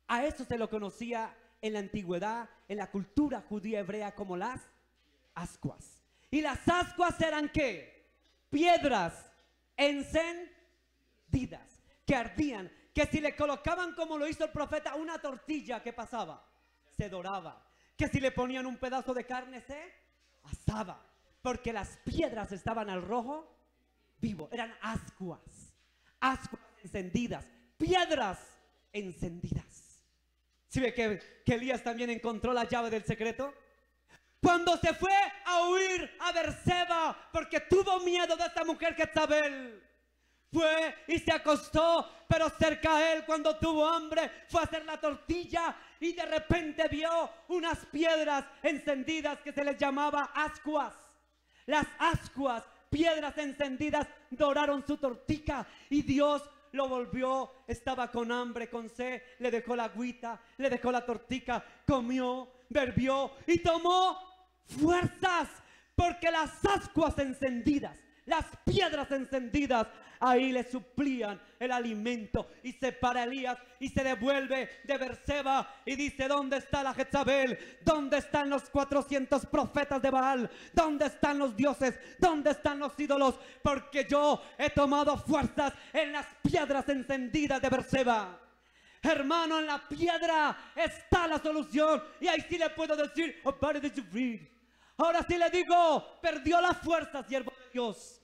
A eso se lo conocía en la antigüedad, en la cultura judía hebrea, como las ascuas. ¿Y las ascuas eran qué? Piedras encendidas, que ardían, que si le colocaban, como lo hizo el profeta, una tortilla, ¿qué pasaba? Se doraba. Que si le ponían un pedazo de carne, se asaba, porque las piedras estaban al rojo vivo. Eran ascuas, ascuas encendidas, piedras encendidas. ¿Sí ve que Elías también encontró la llave del secreto? Cuando se fue a huir a Berseba porque tuvo miedo de esta mujer Jezabel, fue y se acostó, pero cerca a él, cuando tuvo hambre, fue a hacer la tortilla y de repente vio unas piedras encendidas que se les llamaba ascuas. Las ascuas, piedras encendidas, doraron su tortilla y Dios lo volvió. Estaba con hambre, con sed, le dejó la agüita, le dejó la tortilla, comió, bebió y tomó fuerzas, porque las ascuas encendidas, las piedras encendidas, ahí le suplían el alimento. Y se para Elías y se devuelve de Berseba y dice: ¿dónde está la Jezabel? ¿Dónde están los 400 profetas de Baal? ¿Dónde están los dioses? ¿Dónde están los ídolos? Porque yo he tomado fuerzas en las piedras encendidas de Berseba. Hermano, en la piedra está la solución. Y ahí sí le puedo decir: oh, buddy, did you read? Ahora sí le digo: perdió las fuerzas, siervo de Dios.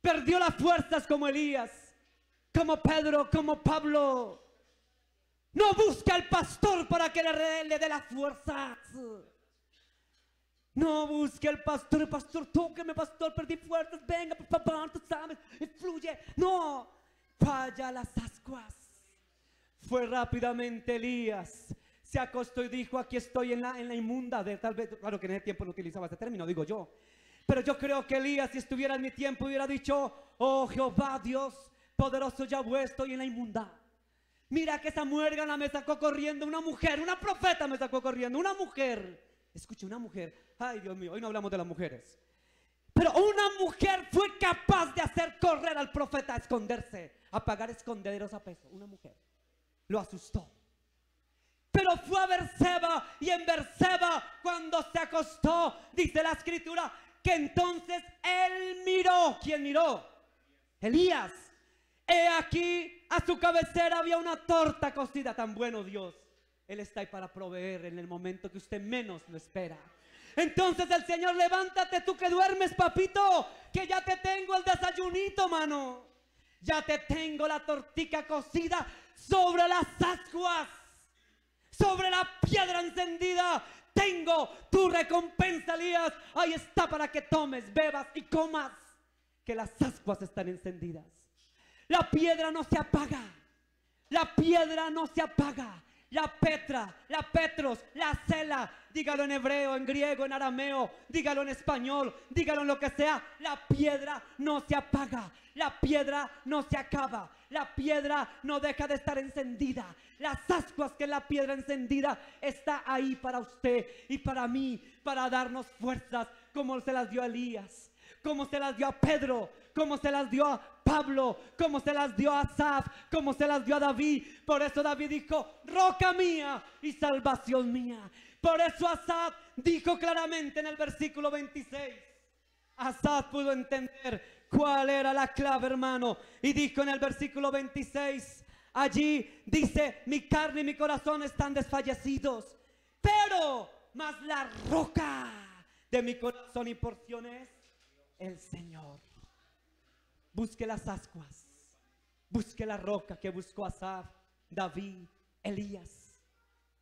Perdió las fuerzas como Elías, como Pedro, como Pablo. No busca al pastor para que le dé las fuerzas. No busque al pastor: pastor, tóqueme, pastor, perdí fuerzas, venga, por favor, tú sabes, fluye. No, vaya a las ascuas. Fue rápidamente Elías, se acostó y dijo: aquí estoy en la inmunda de, tal vez, claro que en ese tiempo no utilizaba ese término, digo yo. Pero yo creo que Elías, si estuviera en mi tiempo, hubiera dicho: oh Jehová Dios poderoso Yahweh, estoy en la inmunda. Mira que esa muérgana me sacó corriendo, una mujer, una profeta me sacó corriendo, una mujer. Escuche, una mujer. Ay, Dios mío, hoy no hablamos de las mujeres. Pero una mujer fue capaz de hacer correr al profeta a esconderse, a pagar esconderos a peso. Una mujer lo asustó. Pero fue a Berseba, y en Berseba, cuando se acostó, dice la escritura, que entonces él miró. ¿Quién miró? Elías. He aquí, a su cabecera había una torta cocida. Tan bueno Dios, Él está ahí para proveer en el momento que usted menos lo espera. Entonces el Señor: levántate tú que duermes, papito, que ya te tengo el desayunito, mano. Ya te tengo la tortilla cocida sobre las ascuas, sobre la piedra encendida. Tengo tu recompensa, Elías. Ahí está para que tomes, bebas y comas, que las ascuas están encendidas. La piedra no se apaga. La piedra no se apaga. La Petra, la Petros, la Cela, dígalo en hebreo, en griego, en arameo, dígalo en español, dígalo en lo que sea. La piedra no se apaga. La piedra no se acaba. La piedra no deja de estar encendida. Las ascuas, que es la piedra encendida, está ahí para usted y para mí, para darnos fuerzas, como se las dio a Elías, como se las dio a Pedro, como se las dio a Pablo, como se las dio a Asaf, como se las dio a David. Por eso David dijo: roca mía y salvación mía. Por eso Asaf dijo claramente en el versículo 26. Asaf pudo entender cuál era la clave, hermano, y dijo en el versículo 26, allí dice: mi carne y mi corazón están desfallecidos, pero más la roca de mi corazón y porción es el Señor. Busque las ascuas, busque la roca que buscó Asaf, David, Elías,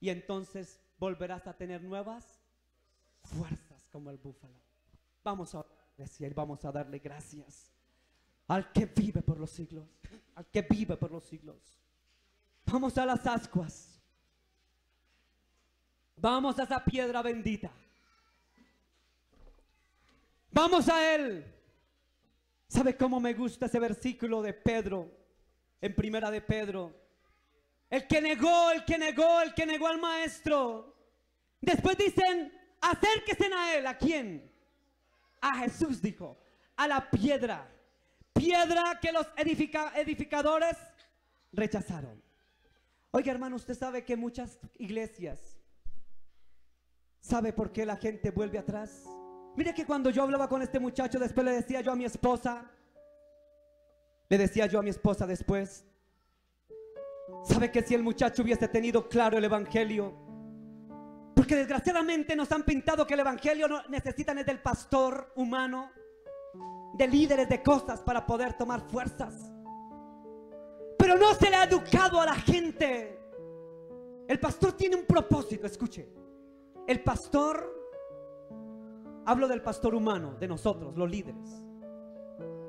y entonces volverás a tener nuevas fuerzas como el búfalo. Vamos a orar y vamos a darle gracias al que vive por los siglos, al que vive por los siglos. Vamos a las ascuas. Vamos a esa piedra bendita. Vamos a Él. ¿Sabe cómo me gusta ese versículo de Pedro? En primera de Pedro. El que negó al maestro. Después dicen, acérquense a Él. ¿A quién? A Jesús, dijo. A la piedra. Piedra que los edificadores rechazaron. Oiga, hermano, usted sabe que muchas iglesias, ¿sabe por qué la gente vuelve atrás? Mire que cuando yo hablaba con este muchacho, después le decía yo a mi esposa, después, ¿sabe que si el muchacho hubiese tenido claro el evangelio? Porque desgraciadamente nos han pintado que el evangelio no necesitan es del pastor humano, de líderes de cosas para poder tomar fuerzas. Pero no se le ha educado a la gente. El pastor tiene un propósito, escuche. El pastor, hablo del pastor humano, de nosotros, los líderes,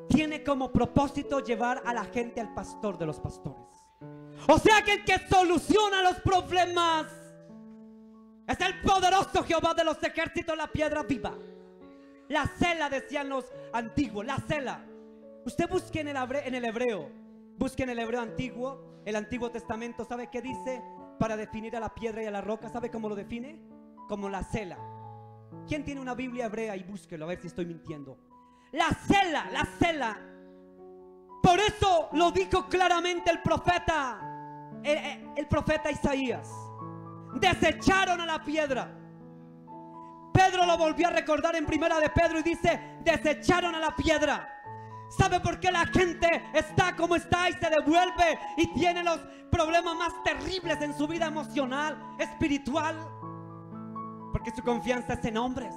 tiene como propósito llevar a la gente al pastor de los pastores. O sea que el que soluciona los problemas es el poderoso Jehová de los ejércitos, la piedra viva. La cela, decían los antiguos, la cela. Usted busque en el hebreo, busque en el hebreo antiguo, el Antiguo Testamento. ¿Sabe qué dice para definir a la piedra y a la roca? ¿Sabe cómo lo define? Como la cela. ¿Quién tiene una Biblia hebrea? Y búsquelo a ver si estoy mintiendo. La cela, la cela. Por eso lo dijo claramente el profeta, el profeta Isaías. Desecharon a la piedra. Pedro lo volvió a recordar en primera de Pedro y dice, desecharon a la piedra. ¿Sabe por qué la gente está como está y se devuelve y tiene los problemas más terribles en su vida emocional, espiritual? Porque su confianza es en hombres.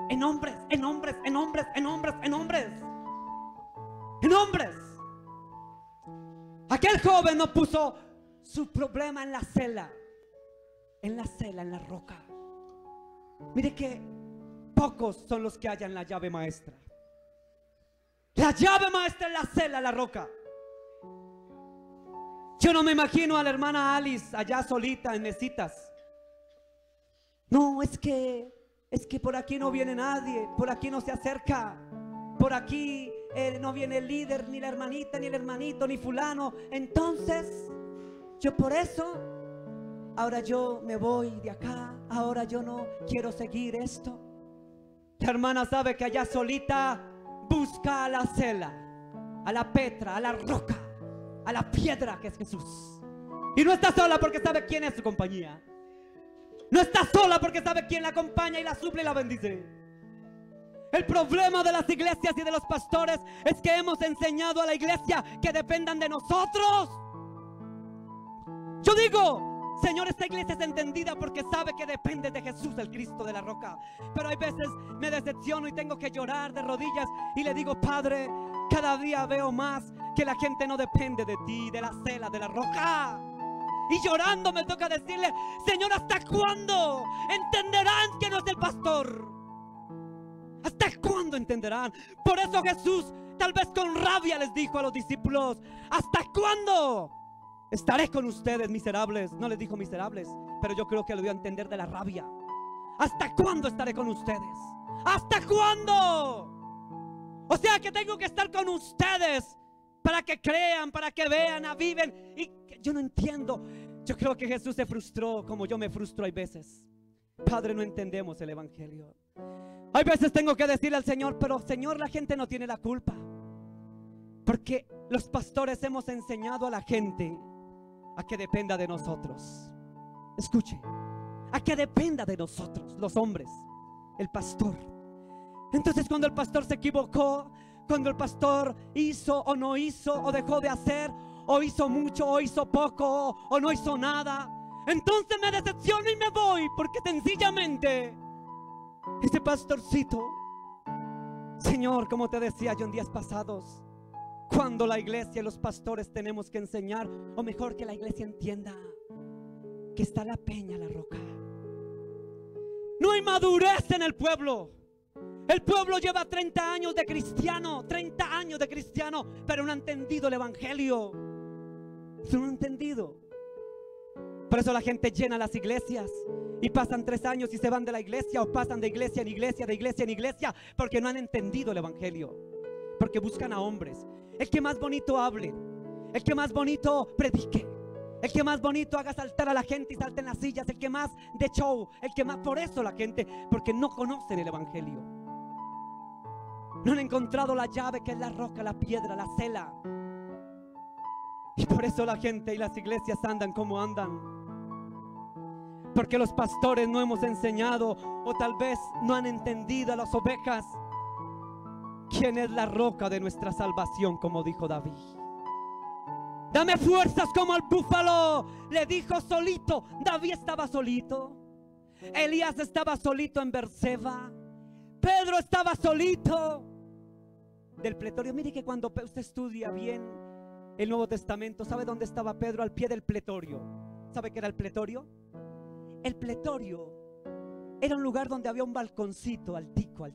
En hombres, en hombres, en hombres, en hombres, en hombres. En hombres. Aquel joven no puso su problema en la cela. En la cela, en la roca. Mire que pocos son los que hallan la llave maestra. La llave maestra en la cela, en la roca. Yo no me imagino a la hermana Alice allá solita en mesitas. No, es que por aquí no viene nadie, por aquí no se acerca, por aquí no viene el líder, ni la hermanita, ni el hermanito, ni fulano. Entonces, yo por eso, ahora yo me voy de acá, ahora yo no quiero seguir esto. La hermana sabe que allá solita busca a la cela, a la petra, a la roca, a la piedra que es Jesús. Y no está sola porque sabe quién es su compañía. No está sola porque sabe quién la acompaña y la suple y la bendice. El problema de las iglesias y de los pastores es que hemos enseñado a la iglesia que dependan de nosotros. Yo digo, Señor, esta iglesia es entendida porque sabe que depende de Jesús, el Cristo de la roca. Pero hay veces me decepciono y tengo que llorar de rodillas y le digo, Padre, cada día veo más que la gente no depende de ti, de la cela, de la roca. Y llorando me toca decirle, Señor, ¿hasta cuándo entenderán que no es el pastor? ¿Hasta cuándo entenderán? Por eso Jesús, tal vez con rabia, les dijo a los discípulos, ¿hasta cuándo estaré con ustedes, miserables? No les dijo miserables, pero yo creo que lo dio a entender de la rabia. ¿Hasta cuándo estaré con ustedes? ¿Hasta cuándo? O sea que tengo que estar con ustedes para que crean, para que vean, aviven. Y yo no entiendo. Yo creo que Jesús se frustró como yo me frustro hay veces. Padre, no entendemos el evangelio. Hay veces tengo que decirle al Señor, pero Señor, la gente no tiene la culpa. Porque los pastores hemos enseñado a la gente a que dependa de nosotros. Escuche, a que dependa de nosotros, los hombres, el pastor. Entonces cuando el pastor se equivocó, cuando el pastor hizo o no hizo, o dejó de hacer, o hizo mucho o hizo poco, o no hizo nada, entonces me decepciono y me voy, porque sencillamente ese pastorcito, Señor, como te decía yo en días pasados, cuando la iglesia y los pastores tenemos que enseñar, o mejor que la iglesia entienda que está la peña, la roca. No hay madurez en el pueblo. El pueblo lleva 30 años de cristiano, 30 años de cristiano, pero no ha entendido el evangelio. No han entendido. Por eso la gente llena las iglesias y pasan 3 años y se van de la iglesia, o pasan de iglesia en iglesia, de iglesia en iglesia, porque no han entendido el evangelio. Porque buscan a hombres, el que más bonito hable, el que más bonito predique, el que más bonito haga saltar a la gente y salte en las sillas, el que más de show, el que más. Por eso la gente, porque no conocen el evangelio. No han encontrado la llave, que es la roca, la piedra, la cela. Y por eso la gente y las iglesias andan como andan. Porque los pastores no hemos enseñado, o tal vez no han entendido a las ovejas quién es la roca de nuestra salvación, como dijo David. Dame fuerzas como al búfalo, le dijo solito. David estaba solito, Elías estaba solito en Berseba, Pedro estaba solito del pretorio. Mire que cuando usted estudia bien el Nuevo Testamento, ¿sabe dónde estaba Pedro? Al pie del pretorio. ¿Sabe qué era el pretorio? El pretorio era un lugar donde había un balconcito altico,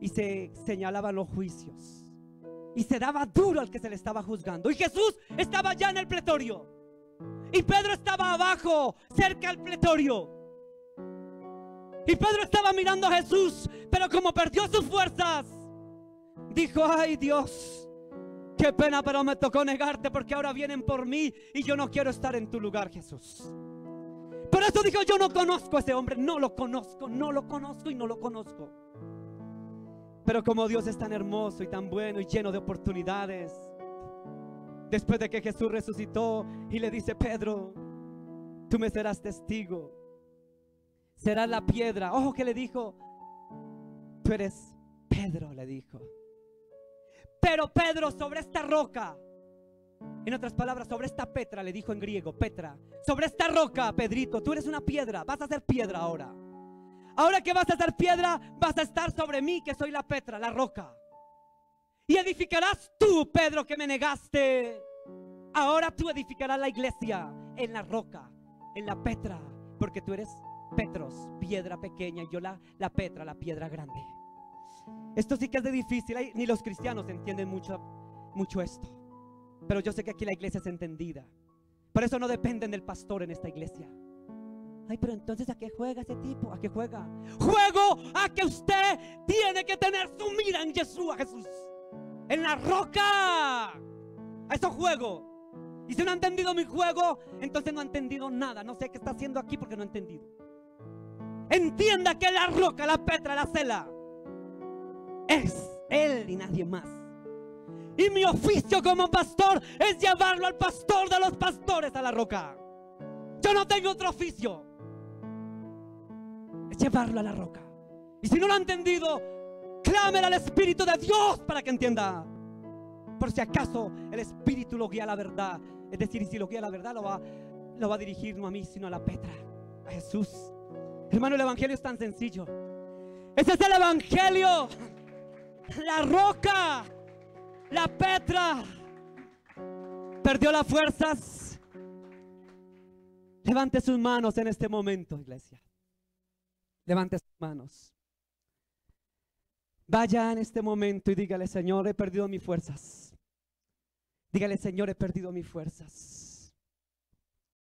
y se señalaban los juicios y se daba duro al que se le estaba juzgando. Y Jesús estaba ya en el pretorio y Pedro estaba abajo, cerca al pretorio. Y Pedro estaba mirando a Jesús, pero como perdió sus fuerzas, dijo: ay Dios, qué pena, pero me tocó negarte, porque ahora vienen por mí y yo no quiero estar en tu lugar, Jesús. Por eso dijo: yo no conozco a ese hombre, no lo conozco y no lo conozco. Pero como Dios es tan hermoso y tan bueno y lleno de oportunidades, después de que Jesús resucitó y le dice: Pedro, tú me serás testigo, serás la piedra. Ojo que le dijo: tú eres Pedro, le dijo. Pero Pedro, sobre esta roca, en otras palabras, sobre esta Petra, le dijo en griego, Petra, sobre esta roca, Pedrito, tú eres una piedra, vas a ser piedra ahora. Ahora que vas a ser piedra, vas a estar sobre mí, que soy la Petra, la roca. Y edificarás tú, Pedro, que me negaste. Ahora tú edificarás la iglesia en la roca, en la Petra, porque tú eres Petros, piedra pequeña, y yo la Petra, la piedra grande. Esto sí que es de difícil, ni los cristianos entienden mucho esto. Pero yo sé que aquí la iglesia es entendida. Por eso no dependen del pastor en esta iglesia. Ay, pero entonces ¿a qué juega ese tipo? ¿A qué juega? Juego a que usted tiene que tener su mira en Jesús, en la roca. A eso juego. Y si no ha entendido mi juego, entonces no ha entendido nada. No sé qué está haciendo aquí porque no ha entendido. Entienda que la roca, la Petra, la cela es Él y nadie más. Y mi oficio como pastor es llevarlo al pastor de los pastores a la roca. Yo no tengo otro oficio, es llevarlo a la roca. Y si no lo ha entendido, clámele al Espíritu de Dios para que entienda. Por si acaso el Espíritu lo guía a la verdad. Es decir, y si lo guía a la verdad, lo va a dirigir no a mí, sino a la Petra, a Jesús. Hermano, el evangelio es tan sencillo. Ese es el evangelio. La roca, la Petra, perdió las fuerzas. Levante sus manos en este momento, iglesia. Levante sus manos. Vaya en este momento y dígale: Señor, he perdido mis fuerzas. Dígale: Señor, he perdido mis fuerzas.